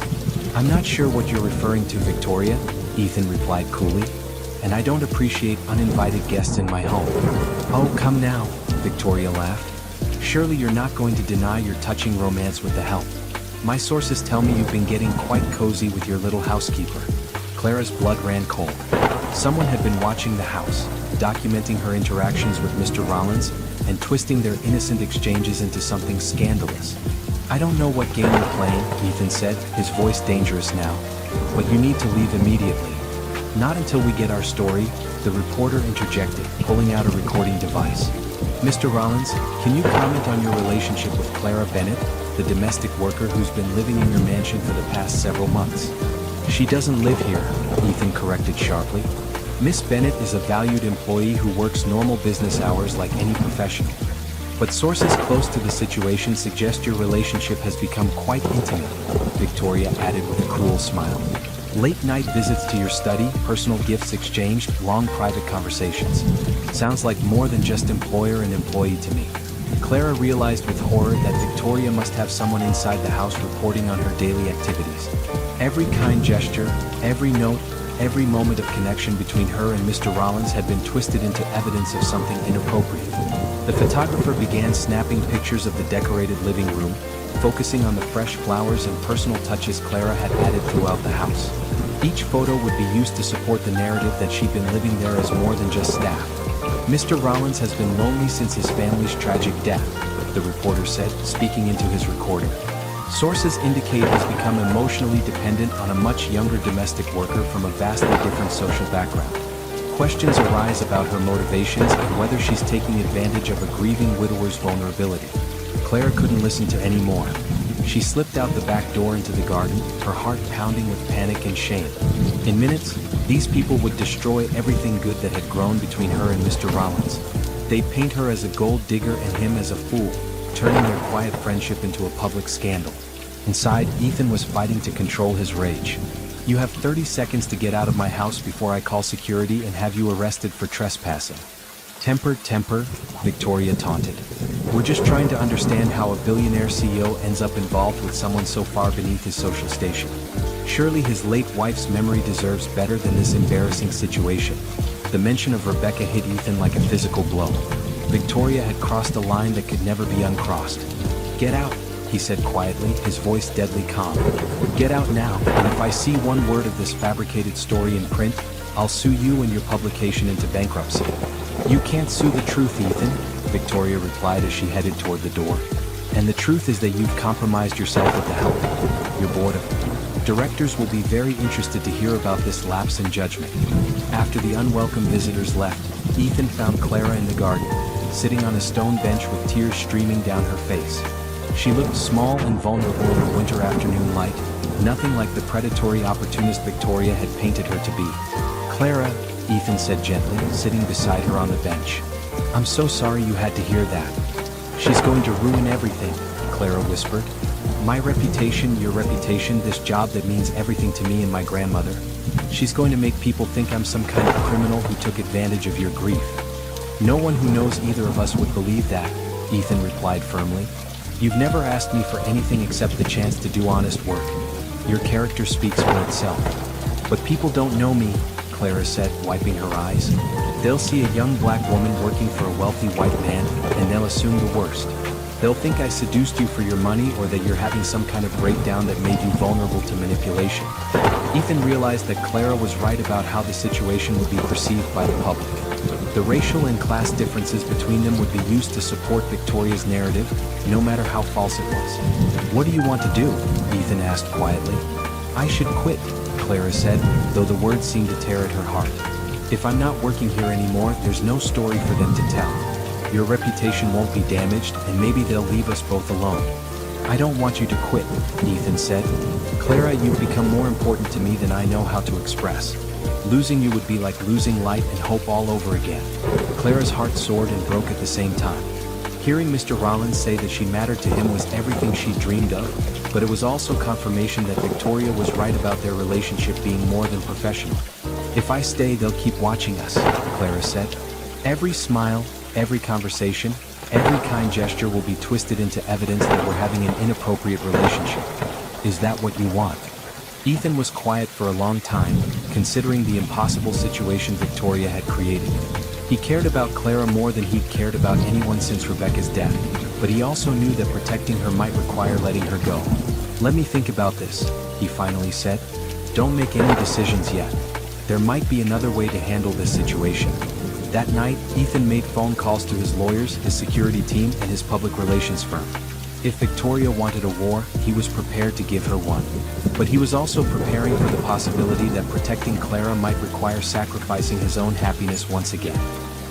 "I'm not sure what you're referring to, Victoria," Ethan replied coolly, "and I don't appreciate uninvited guests in my home." "Oh, come now," Victoria laughed. "Surely you're not going to deny your touching romance with the help. My sources tell me you've been getting quite cozy with your little housekeeper." Clara's blood ran cold. Someone had been watching the house, documenting her interactions with Mr. Rollins, and twisting their innocent exchanges into something scandalous. "I don't know what game you're playing," Ethan said, his voice dangerous now, "but you need to leave immediately." "Not until we get our story," the reporter interjected, pulling out a recording device. "Mr. Rollins, can you comment on your relationship with Clara Bennett, the domestic worker who's been living in your mansion for the past several months?" "She doesn't live here," Ethan corrected sharply. "Miss Bennett is a valued employee who works normal business hours like any professional. But sources close to the situation suggest your relationship has become quite intimate," Victoria added with a cruel smile. "Late-night visits to your study, personal gifts exchanged, long private conversations. Sounds like more than just employer and employee to me." Clara realized with horror that Victoria must have someone inside the house reporting on her daily activities. Every kind gesture, every note, every moment of connection between her and Mr. Rollins had been twisted into evidence of something inappropriate. The photographer began snapping pictures of the decorated living room, focusing on the fresh flowers and personal touches Clara had added throughout the house. Each photo would be used to support the narrative that she'd been living there as more than just staff. "Mr. Rollins has been lonely since his family's tragic death," the reporter said, speaking into his recorder. "Sources indicate he's become emotionally dependent on a much younger domestic worker from a vastly different social background. Questions arise about her motivations and whether she's taking advantage of a grieving widower's vulnerability." Clara couldn't listen to any more. She slipped out the back door into the garden, her heart pounding with panic and shame. In minutes, these people would destroy everything good that had grown between her and Mr. Rollins. They'd paint her as a gold digger and him as a fool, turning their quiet friendship into a public scandal. Inside, Ethan was fighting to control his rage. "You have 30 seconds to get out of my house before I call security and have you arrested for trespassing." Temper, Victoria taunted. "We're just trying to understand how a billionaire CEO ends up involved with someone so far beneath his social station. Surely his late wife's memory deserves better than this embarrassing situation." The mention of Rebecca hit Ethan like a physical blow. Victoria had crossed a line that could never be uncrossed. "Get out," he said quietly, his voice deadly calm. "Get out now, and if I see one word of this fabricated story in print, I'll sue you and your publication into bankruptcy." "You can't sue the truth, Ethan," Victoria replied as she headed toward the door. "And the truth is that you've compromised yourself with the help of your board of directors will be very interested to hear about this lapse in judgment." After the unwelcome visitors left, Ethan found Clara in the garden, sitting on a stone bench with tears streaming down her face. She looked small and vulnerable in the winter afternoon light, nothing like the predatory opportunist Victoria had painted her to be. "Clara," Ethan said gently, sitting beside her on the bench. "I'm so sorry you had to hear that." "She's going to ruin everything," Clara whispered. "My reputation, your reputation, this job that means everything to me and my grandmother. She's going to make people think I'm some kind of criminal who took advantage of your grief." "No one who knows either of us would believe that," Ethan replied firmly. "You've never asked me for anything except the chance to do honest work. Your character speaks for itself." "But people don't know me," Clara said, wiping her eyes. "They'll see a young black woman working for a wealthy white man, and they'll assume the worst. They'll think I seduced you for your money or that you're having some kind of breakdown that made you vulnerable to manipulation." Ethan realized that Clara was right about how the situation would be perceived by the public. The racial and class differences between them would be used to support Victoria's narrative, no matter how false it was. "What do you want to do?" Ethan asked quietly. "I should quit," Clara said, though the words seemed to tear at her heart. "If I'm not working here anymore, there's no story for them to tell. Your reputation won't be damaged, and maybe they'll leave us both alone." "I don't want you to quit," Ethan said. "Clara, you've become more important to me than I know how to express. Losing you would be like losing light and hope all over again." Clara's heart soared and broke at the same time. Hearing Mr. Rollins say that she mattered to him was everything she dreamed of, but it was also confirmation that Victoria was right about their relationship being more than professional. "If I stay, they'll keep watching us," Clara said. "Every smile, every conversation, every kind gesture will be twisted into evidence that we're having an inappropriate relationship. Is that what you want?" Ethan was quiet for a long time, considering the impossible situation Victoria had created. He cared about Clara more than he'd cared about anyone since Rebecca's death, but he also knew that protecting her might require letting her go. "Let me think about this," he finally said. "Don't make any decisions yet. There might be another way to handle this situation." That night, Ethan made phone calls to his lawyers, his security team, and his public relations firm. If Victoria wanted a war, he was prepared to give her one. But he was also preparing for the possibility that protecting Clara might require sacrificing his own happiness once again.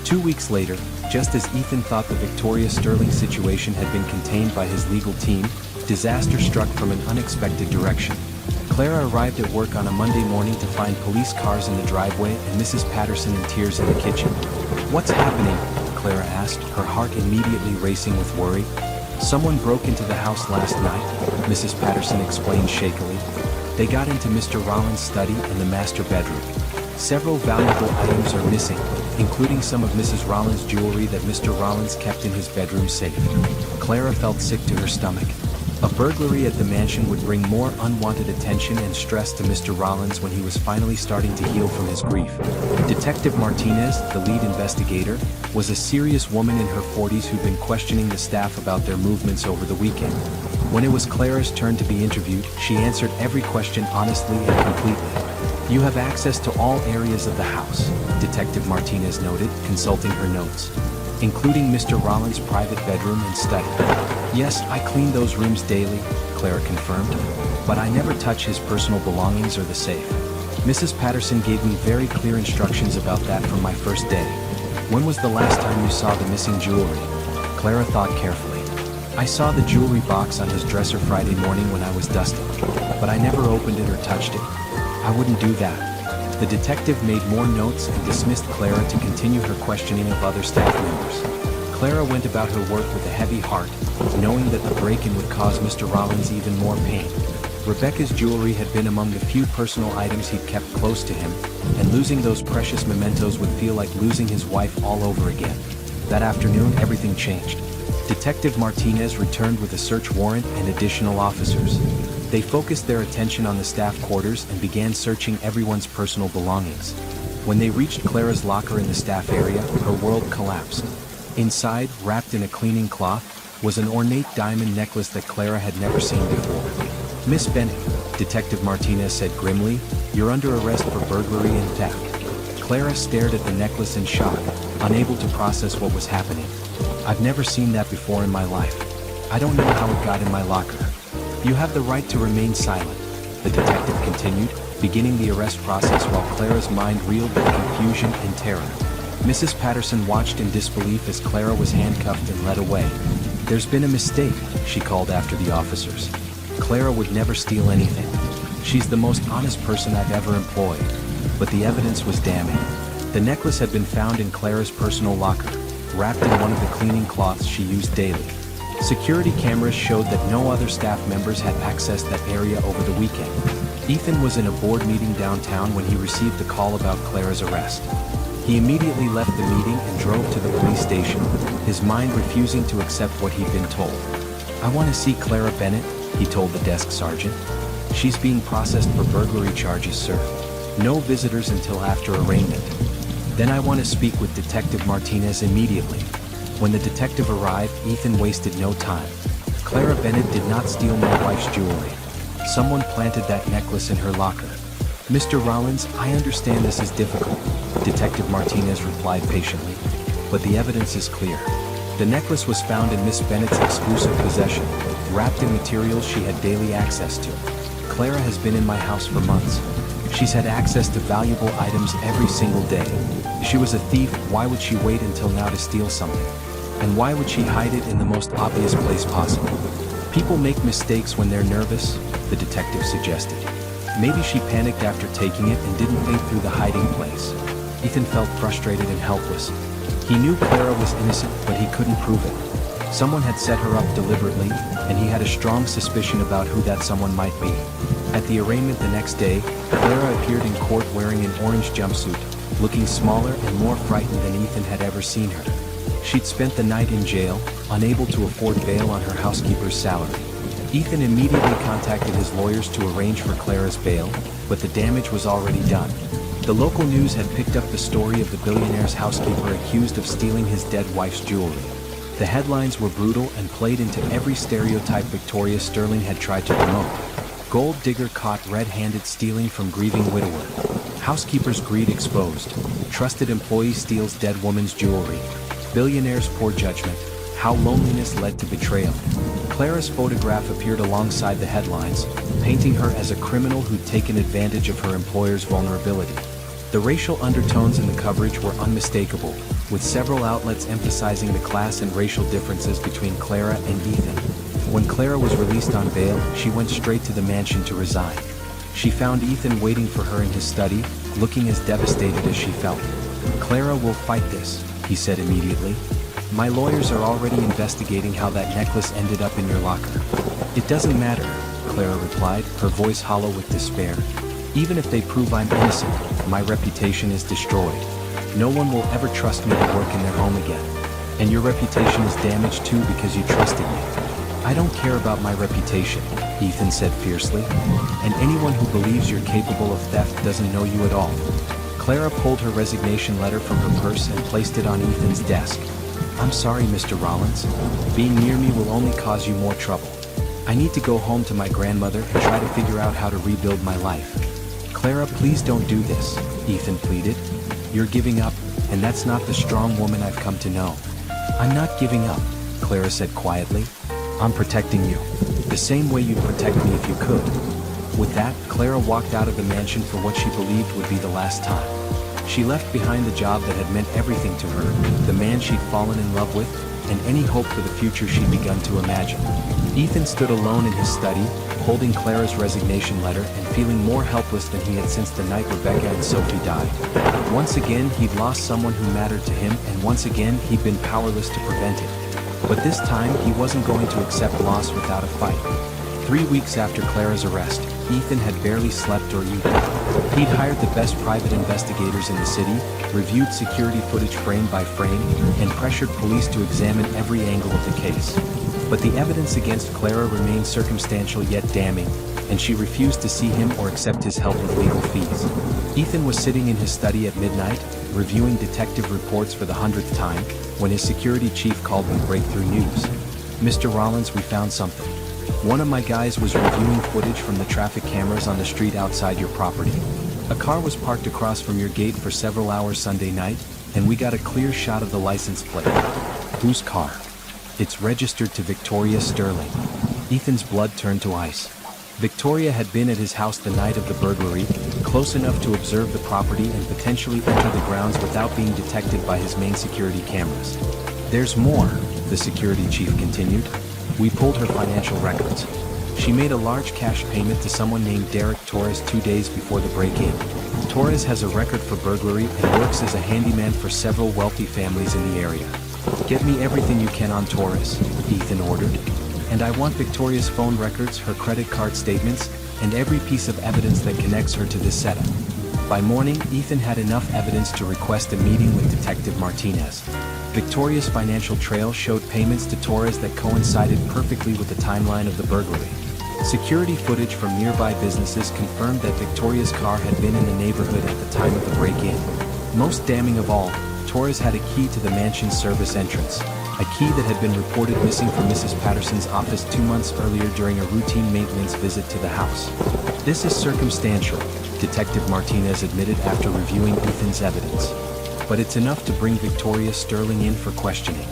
2 weeks later, just as Ethan thought the Victoria Sterling situation had been contained by his legal team, disaster struck from an unexpected direction. Clara arrived at work on a Monday morning to find police cars in the driveway and Mrs. Patterson in tears in the kitchen. "What's happening?" Clara asked, her heart immediately racing with worry. "Someone broke into the house last night," Mrs. Patterson explained shakily. "They got into Mr. Rollins' study and the master bedroom. Several valuable items are missing, including some of Mrs. Rollins' jewelry that Mr. Rollins kept in his bedroom safe." Clara felt sick to her stomach. A burglary at the mansion would bring more unwanted attention and stress to Mr. Rollins when he was finally starting to heal from his grief. Detective Martinez, the lead investigator, was a serious woman in her 40s who'd been questioning the staff about their movements over the weekend. When it was Clara's turn to be interviewed, she answered every question honestly and completely. "You have access to all areas of the house," Detective Martinez noted, consulting her notes, "including Mr. Rollins' private bedroom and study." "Yes, I clean those rooms daily," Clara confirmed, "but I never touch his personal belongings or the safe. Mrs. Patterson gave me very clear instructions about that from my first day." "When was the last time you saw the missing jewelry?" Clara thought carefully. "I saw the jewelry box on his dresser Friday morning when I was dusting, but I never opened it or touched it. I wouldn't do that." The detective made more notes and dismissed Clara to continue her questioning of other staff members. Clara went about her work with a heavy heart, knowing that the break-in would cause Mr. Rollins even more pain. Rebecca's jewelry had been among the few personal items he'd kept close to him, and losing those precious mementos would feel like losing his wife all over again. That afternoon, everything changed. Detective Martinez returned with a search warrant and additional officers. They focused their attention on the staff quarters and began searching everyone's personal belongings. When they reached Clara's locker in the staff area, her world collapsed. Inside, wrapped in a cleaning cloth, was an ornate diamond necklace that Clara had never seen before. "Miss Bennett," Detective Martinez said grimly, "you're under arrest for burglary and theft." Clara stared at the necklace in shock, unable to process what was happening. "I've never seen that before in my life. I don't know how it got in my locker." "You have the right to remain silent," the detective continued, beginning the arrest process while Clara's mind reeled with confusion and terror. Mrs. Patterson watched in disbelief as Clara was handcuffed and led away. "There's been a mistake," she called after the officers. "Clara would never steal anything. She's the most honest person I've ever employed." But the evidence was damning. The necklace had been found in Clara's personal locker, wrapped in one of the cleaning cloths she used daily. Security cameras showed that no other staff members had accessed that area over the weekend. Ethan was in a board meeting downtown when he received a call about Clara's arrest. He immediately left the meeting and drove to the police station, his mind refusing to accept what he'd been told. "I want to see Clara Bennett," he told the desk sergeant. "She's being processed for burglary charges, sir. No visitors until after arraignment." "Then I want to speak with Detective Martinez immediately." When the detective arrived, Ethan wasted no time. "Clara Bennett did not steal my wife's jewelry. Someone planted that necklace in her locker." "Mr. Rollins, I understand this is difficult," Detective Martinez replied patiently, "but the evidence is clear. The necklace was found in Miss Bennett's exclusive possession, wrapped in materials she had daily access to. Clara has been in my house for months. She's had access to valuable items every single day. If she was a thief, why would she wait until now to steal something? And why would she hide it in the most obvious place possible? People make mistakes when they're nervous," the detective suggested. "Maybe she panicked after taking it and didn't think through the hiding place." Ethan felt frustrated and helpless. He knew Clara was innocent, but he couldn't prove it. Someone had set her up deliberately, and he had a strong suspicion about who that someone might be. At the arraignment the next day, Clara appeared in court wearing an orange jumpsuit, looking smaller and more frightened than Ethan had ever seen her. She'd spent the night in jail, unable to afford bail on her housekeeper's salary. Ethan immediately contacted his lawyers to arrange for Clara's bail, but the damage was already done. The local news had picked up the story of the billionaire's housekeeper accused of stealing his dead wife's jewelry. The headlines were brutal and played into every stereotype Victoria Sterling had tried to promote. Gold digger caught red-handed stealing from grieving widower. Housekeeper's greed exposed. Trusted employee steals dead woman's jewelry. Billionaire's poor judgment. How loneliness led to betrayal. Clara's photograph appeared alongside the headlines, painting her as a criminal who'd taken advantage of her employer's vulnerability. The racial undertones in the coverage were unmistakable, with several outlets emphasizing the class and racial differences between Clara and Ethan. When Clara was released on bail, she went straight to the mansion to resign. She found Ethan waiting for her in his study, looking as devastated as she felt. "Clara will fight this," he said immediately. "My lawyers are already investigating how that necklace ended up in your locker." "It doesn't matter," Clara replied, her voice hollow with despair. "Even if they prove I'm innocent, my reputation is destroyed. No one will ever trust me to work in their home again. And your reputation is damaged too because you trusted me." "I don't care about my reputation," Ethan said fiercely. "And anyone who believes you're capable of theft doesn't know you at all." Clara pulled her resignation letter from her purse and placed it on Ethan's desk. "I'm sorry, Mr. Rollins. Being near me will only cause you more trouble. I need to go home to my grandmother and try to figure out how to rebuild my life." "Clara, please don't do this," Ethan pleaded. "You're giving up, and that's not the strong woman I've come to know." "I'm not giving up," Clara said quietly. "I'm protecting you, the same way you'd protect me if you could." With that, Clara walked out of the mansion for what she believed would be the last time. She left behind the job that had meant everything to her, the man she'd fallen in love with, and any hope for the future she'd begun to imagine. Ethan stood alone in his study, holding Clara's resignation letter and feeling more helpless than he had since the night Rebecca and Sophie died. Once again, he'd lost someone who mattered to him, and once again, he'd been powerless to prevent it. But this time he wasn't going to accept loss without a fight. 3 weeks after Clara's arrest, Ethan had barely slept or eaten. He'd hired the best private investigators in the city, reviewed security footage frame by frame, and pressured police to examine every angle of the case. But the evidence against Clara remained circumstantial yet damning, and she refused to see him or accept his help with legal fees. Ethan was sitting in his study at midnight, reviewing detective reports for the 100th time, when his security chief called with breakthrough news. "Mr. Rollins, we found something. One of my guys was reviewing footage from the traffic cameras on the street outside your property. A car was parked across from your gate for several hours Sunday night, and we got a clear shot of the license plate." "Whose car?" "It's registered to Victoria Sterling." Ethan's blood turned to ice. Victoria had been at his house the night of the burglary, close enough to observe the property and potentially enter the grounds without being detected by his main security cameras. "There's more," the security chief continued. "We pulled her financial records. She made a large cash payment to someone named Derek Torres 2 days before the break-in. Torres has a record for burglary and works as a handyman for several wealthy families in the area." "Get me everything you can on Torres," Ethan ordered. "And I want Victoria's phone records, her credit card statements, and every piece of evidence that connects her to this setup." By morning, Ethan had enough evidence to request a meeting with Detective Martinez. Victoria's financial trail showed payments to Torres that coincided perfectly with the timeline of the burglary. Security footage from nearby businesses confirmed that Victoria's car had been in the neighborhood at the time of the break-in. Most damning of all, Torres had a key to the mansion's service entrance, a key that had been reported missing from Mrs. Patterson's office 2 months earlier during a routine maintenance visit to the house. "This is circumstantial," Detective Martinez admitted after reviewing Ethan's evidence. "But it's enough to bring Victoria Sterling in for questioning."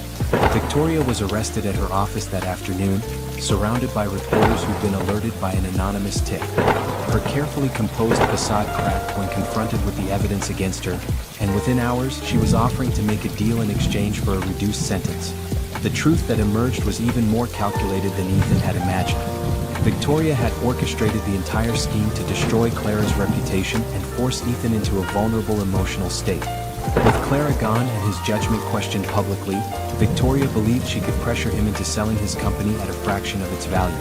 Victoria was arrested at her office that afternoon, surrounded by reporters who'd been alerted by an anonymous tip. Her carefully composed facade cracked when confronted with the evidence against her, and within hours she was offering to make a deal in exchange for a reduced sentence. The truth that emerged was even more calculated than Ethan had imagined. Victoria had orchestrated the entire scheme to destroy Clara's reputation and force Ethan into a vulnerable emotional state. With Clara gone and his judgment questioned publicly, Victoria believed she could pressure him into selling his company at a fraction of its value.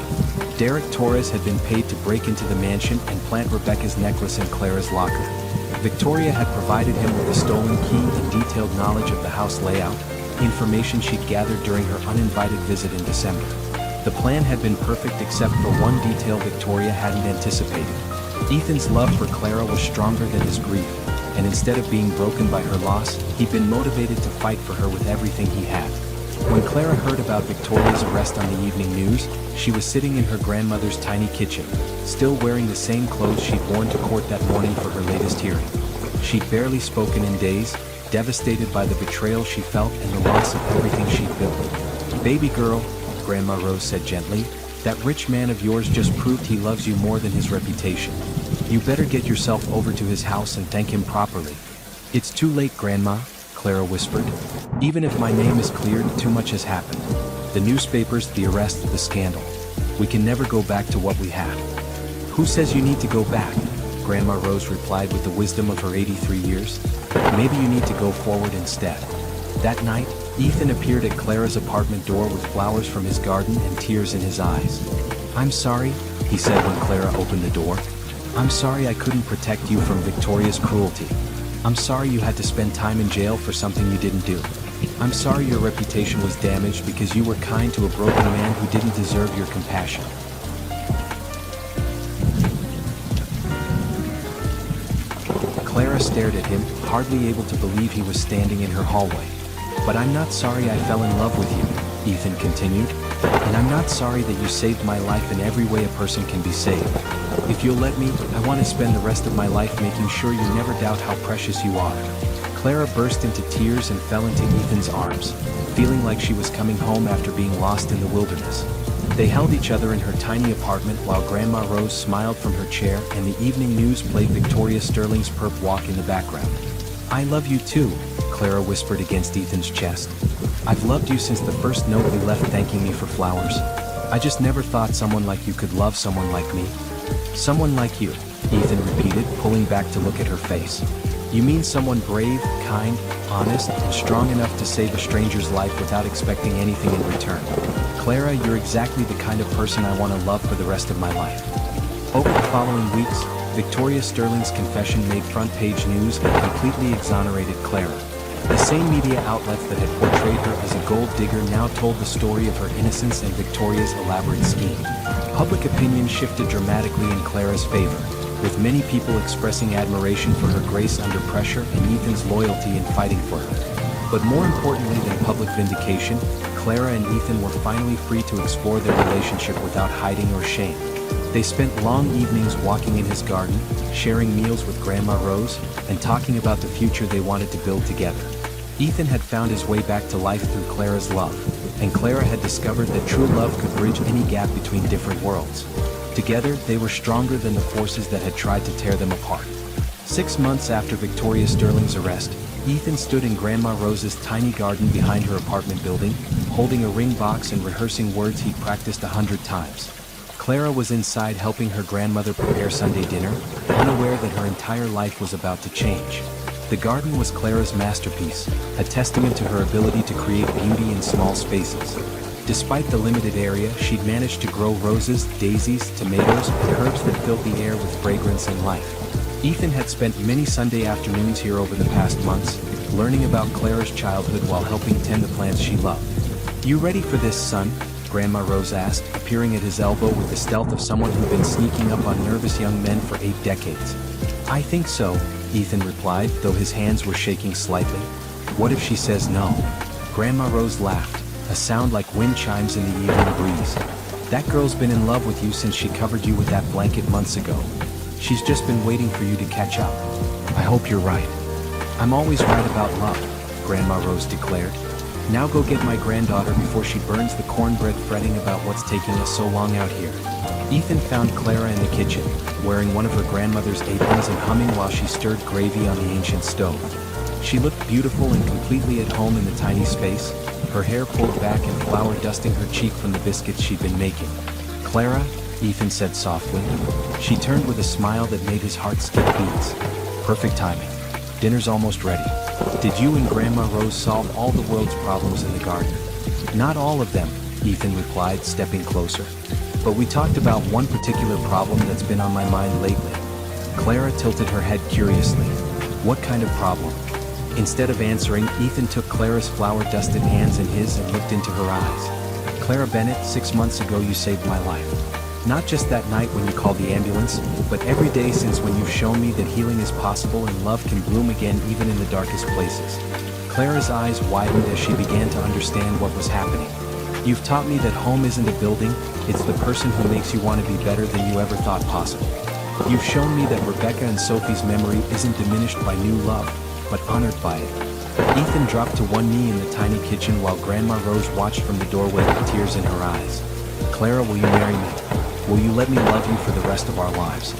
Derek Torres had been paid to break into the mansion and plant Rebecca's necklace in Clara's locker. Victoria had provided him with a stolen key and detailed knowledge of the house layout, information she'd gathered during her uninvited visit in December. The plan had been perfect except for one detail Victoria hadn't anticipated. Ethan's love for Clara was stronger than his grief, and instead of being broken by her loss, he'd been motivated to fight for her with everything he had. When Clara heard about Victoria's arrest on the evening news, she was sitting in her grandmother's tiny kitchen, still wearing the same clothes she'd worn to court that morning for her latest hearing. She'd barely spoken in days, devastated by the betrayal she felt and the loss of everything she'd built. "Baby girl," Grandma Rose said gently, "that rich man of yours just proved he loves you more than his reputation. You better get yourself over to his house and thank him properly." "It's too late, Grandma," Clara whispered. "Even if my name is cleared, too much has happened. The newspapers, the arrest, the scandal. We can never go back to what we had." "Who says you need to go back?" Grandma Rose replied with the wisdom of her 83 years. "Maybe you need to go forward instead." That night, Ethan appeared at Clara's apartment door with flowers from his garden and tears in his eyes. "I'm sorry," he said when Clara opened the door. "I'm sorry I couldn't protect you from Victoria's cruelty. I'm sorry you had to spend time in jail for something you didn't do. I'm sorry your reputation was damaged because you were kind to a broken man who didn't deserve your compassion." Clara stared at him, hardly able to believe he was standing in her hallway. "But I'm not sorry I fell in love with you," Ethan continued. "And I'm not sorry that you saved my life in every way a person can be saved. If you'll let me, I want to spend the rest of my life making sure you never doubt how precious you are." Clara burst into tears and fell into Ethan's arms, feeling like she was coming home after being lost in the wilderness. They held each other in her tiny apartment while Grandma Rose smiled from her chair and the evening news played Victoria Sterling's perp walk in the background. "I love you too," Clara whispered against Ethan's chest. "I've loved you since the first note we left thanking me for flowers. I just never thought someone like you could love someone like me." "Someone like you," Ethan repeated, pulling back to look at her face. You mean someone brave, kind, honest, and strong enough to save a stranger's life without expecting anything in return. Clara, you're exactly the kind of person I want to love for the rest of my life. Over the following weeks, Victoria Sterling's confession made front-page news and completely exonerated Clara. The same media outlets that had portrayed her as a gold digger now told the story of her innocence and Victoria's elaborate scheme. Public opinion shifted dramatically in Clara's favor, with many people expressing admiration for her grace under pressure and Ethan's loyalty in fighting for her. But more importantly than public vindication, Clara and Ethan were finally free to explore their relationship without hiding or shame. They spent long evenings walking in his garden, sharing meals with Grandma Rose, and talking about the future they wanted to build together. Ethan had found his way back to life through Clara's love, and Clara had discovered that true love could bridge any gap between different worlds. Together, they were stronger than the forces that had tried to tear them apart. 6 months after Victoria Sterling's arrest, Ethan stood in Grandma Rose's tiny garden behind her apartment building, holding a ring box and rehearsing words he'd practiced 100 times. Clara was inside helping her grandmother prepare Sunday dinner, unaware that her entire life was about to change. The garden was Clara's masterpiece, a testament to her ability to create beauty in small spaces. Despite the limited area, she'd managed to grow roses, daisies, tomatoes, and herbs that filled the air with fragrance and life. Ethan had spent many Sunday afternoons here over the past months, learning about Clara's childhood while helping tend the plants she loved. "You ready for this, son?" Grandma Rose asked, appearing at his elbow with the stealth of someone who'd been sneaking up on nervous young men for 8 decades. "I think so," Ethan replied, though his hands were shaking slightly. "What if she says no?" Grandma Rose laughed, a sound like wind chimes in the evening breeze. "That girl's been in love with you since she covered you with that blanket months ago. She's just been waiting for you to catch up." "I hope you're right." "I'm always right about love," Grandma Rose declared. "Now go get my granddaughter before she burns the cornbread fretting about what's taking us so long out here." Ethan found Clara in the kitchen, wearing one of her grandmother's aprons and humming while she stirred gravy on the ancient stove. She looked beautiful and completely at home in the tiny space, her hair pulled back and flour dusting her cheek from the biscuits she'd been making. "Clara," Ethan said softly. She turned with a smile that made his heart skip beats. "Perfect timing. Dinner's almost ready. Did you and Grandma Rose solve all the world's problems in the garden?" "Not all of them," Ethan replied, stepping closer. "But we talked about one particular problem that's been on my mind lately." Clara tilted her head curiously. "What kind of problem?" Instead of answering, Ethan took Clara's flour-dusted hands in his and looked into her eyes. "Clara Bennett, 6 months ago you saved my life. Not just that night when you called the ambulance, but every day since when you've shown me that healing is possible and love can bloom again even in the darkest places." Clara's eyes widened as she began to understand what was happening. "You've taught me that home isn't a building, it's the person who makes you want to be better than you ever thought possible. You've shown me that Rebecca and Sophie's memory isn't diminished by new love, but honored by it." Ethan dropped to one knee in the tiny kitchen while Grandma Rose watched from the doorway with tears in her eyes. "Clara, will you marry me? Will you let me love you for the rest of our lives?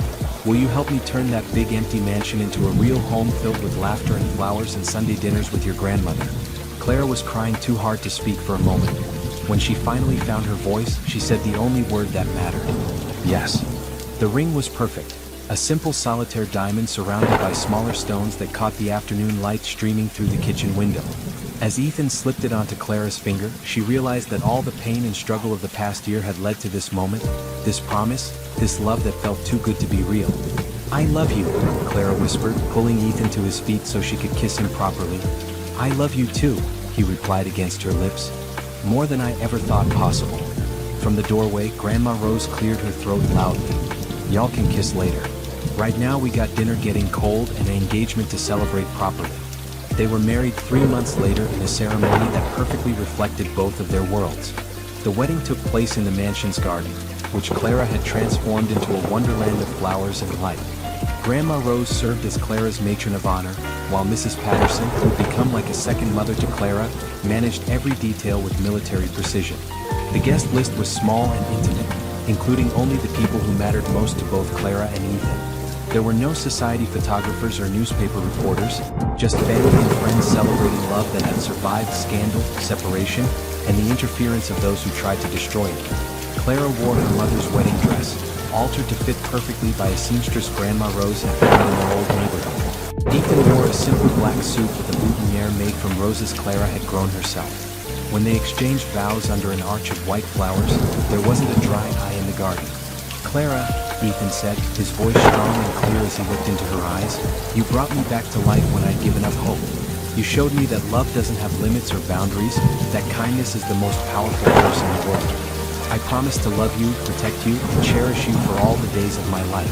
Will you help me turn that big empty mansion into a real home filled with laughter and flowers and Sunday dinners with your grandmother?" Clara was crying too hard to speak for a moment. When she finally found her voice, she said the only word that mattered. "Yes." The ring was perfect. A simple solitaire diamond surrounded by smaller stones that caught the afternoon light streaming through the kitchen window. As Ethan slipped it onto Clara's finger, she realized that all the pain and struggle of the past year had led to this moment, this promise, this love that felt too good to be real. "I love you," Clara whispered, pulling Ethan to his feet so she could kiss him properly. "I love you too," he replied against her lips. "More than I ever thought possible." From the doorway, Grandma Rose cleared her throat loudly. "Y'all can kiss later. Right now we got dinner getting cold and an engagement to celebrate properly." They were married 3 months later in a ceremony that perfectly reflected both of their worlds. The wedding took place in the mansion's garden, which Clara had transformed into a wonderland of flowers and light. Grandma Rose served as Clara's matron of honor, while Mrs. Patterson, who'd become like a second mother to Clara, managed every detail with military precision. The guest list was small and intimate, including only the people who mattered most to both Clara and Ethan. There were no society photographers or newspaper reporters, just family and friends celebrating love that had survived scandal, separation, and the interference of those who tried to destroy it. Clara wore her mother's wedding dress, altered to fit perfectly by a seamstress Grandma Rose had found in their old neighborhood. Ethan wore a simple black suit with a boutonniere made from roses Clara had grown herself. When they exchanged vows under an arch of white flowers, there wasn't a dry eye in the garden. "Clara," Ethan said, his voice strong and clear as he looked into her eyes, "you brought me back to life when I'd given up hope. You showed me that love doesn't have limits or boundaries, that kindness is the most powerful force in the world. I promise to love you, protect you, and cherish you for all the days of my life."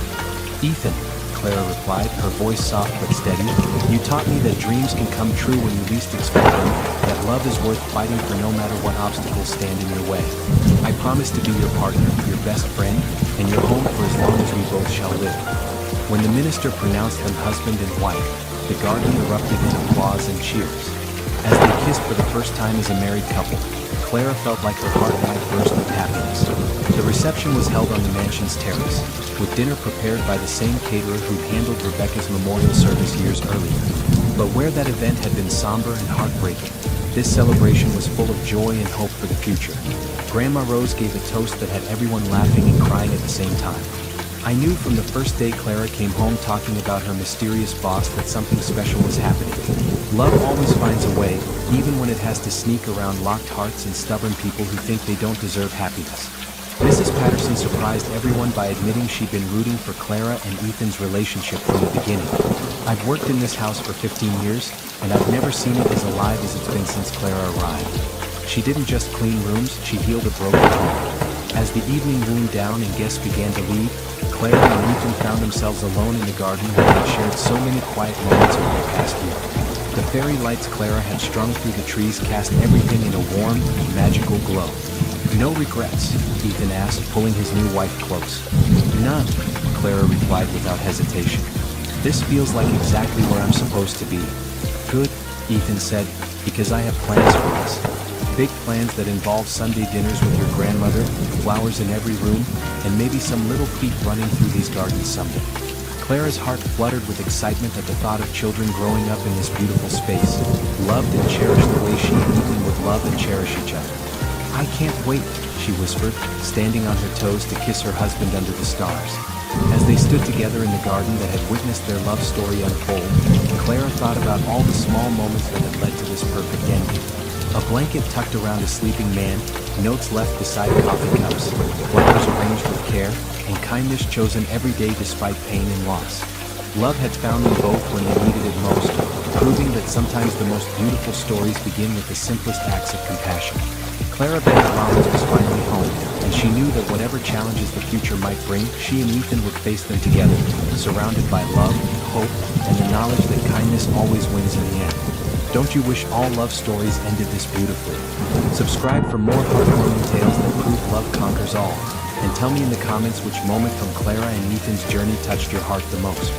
"Ethan," Clara replied, her voice soft but steady, "you taught me that dreams can come true when you least expect them, that love is worth fighting for no matter what obstacles stand in your way. I promise to be your partner, your best friend, and your home for as long as we both shall live." When the minister pronounced them husband and wife, the garden erupted in applause and cheers. As they kissed for the first time as a married couple, Clara felt like her heart might burst with happiness. The reception was held on the mansion's terrace, with dinner prepared by the same caterer who'd handled Rebecca's memorial service years earlier. But where that event had been somber and heartbreaking, this celebration was full of joy and hope for the future. Grandma Rose gave a toast that had everyone laughing and crying at the same time. "I knew from the first day Clara came home talking about her mysterious boss that something special was happening. Love always finds a way, even when it has to sneak around locked hearts and stubborn people who think they don't deserve happiness." Mrs. Patterson surprised everyone by admitting she'd been rooting for Clara and Ethan's relationship from the beginning. "I've worked in this house for 15 years, and I've never seen it as alive as it's been since Clara arrived. She didn't just clean rooms, she healed a broken home." As the evening wound down and guests began to leave, Clara and Ethan found themselves alone in the garden where they shared so many quiet moments over the past year. The fairy lights Clara had strung through the trees cast everything in a warm, magical glow. "No regrets?" Ethan asked, pulling his new wife close. "None," Clara replied without hesitation. "This feels like exactly where I'm supposed to be." "Good," Ethan said, "because I have plans for us. Big plans that involve Sunday dinners with your grandmother, flowers in every room, and maybe some little feet running through these gardens someday." Clara's heart fluttered with excitement at the thought of children growing up in this beautiful space, loved and cherished the way she and Ethan would love and cherish each other. "I can't wait," she whispered, standing on her toes to kiss her husband under the stars. As they stood together in the garden that had witnessed their love story unfold, Clara thought about all the small moments that had led to this perfect ending. A blanket tucked around a sleeping man, notes left beside coffee cups, flowers arranged with care, and kindness chosen every day despite pain and loss. Love had found them both when they needed it most, proving that sometimes the most beautiful stories begin with the simplest acts of compassion. Clara Bennett Rollins was finally home, and she knew that whatever challenges the future might bring, she and Ethan would face them together, surrounded by love, hope, and the knowledge that kindness always wins in the end. Don't you wish all love stories ended this beautifully? Subscribe for more heartwarming tales that prove love conquers all. And tell me in the comments which moment from Clara and Ethan's journey touched your heart the most.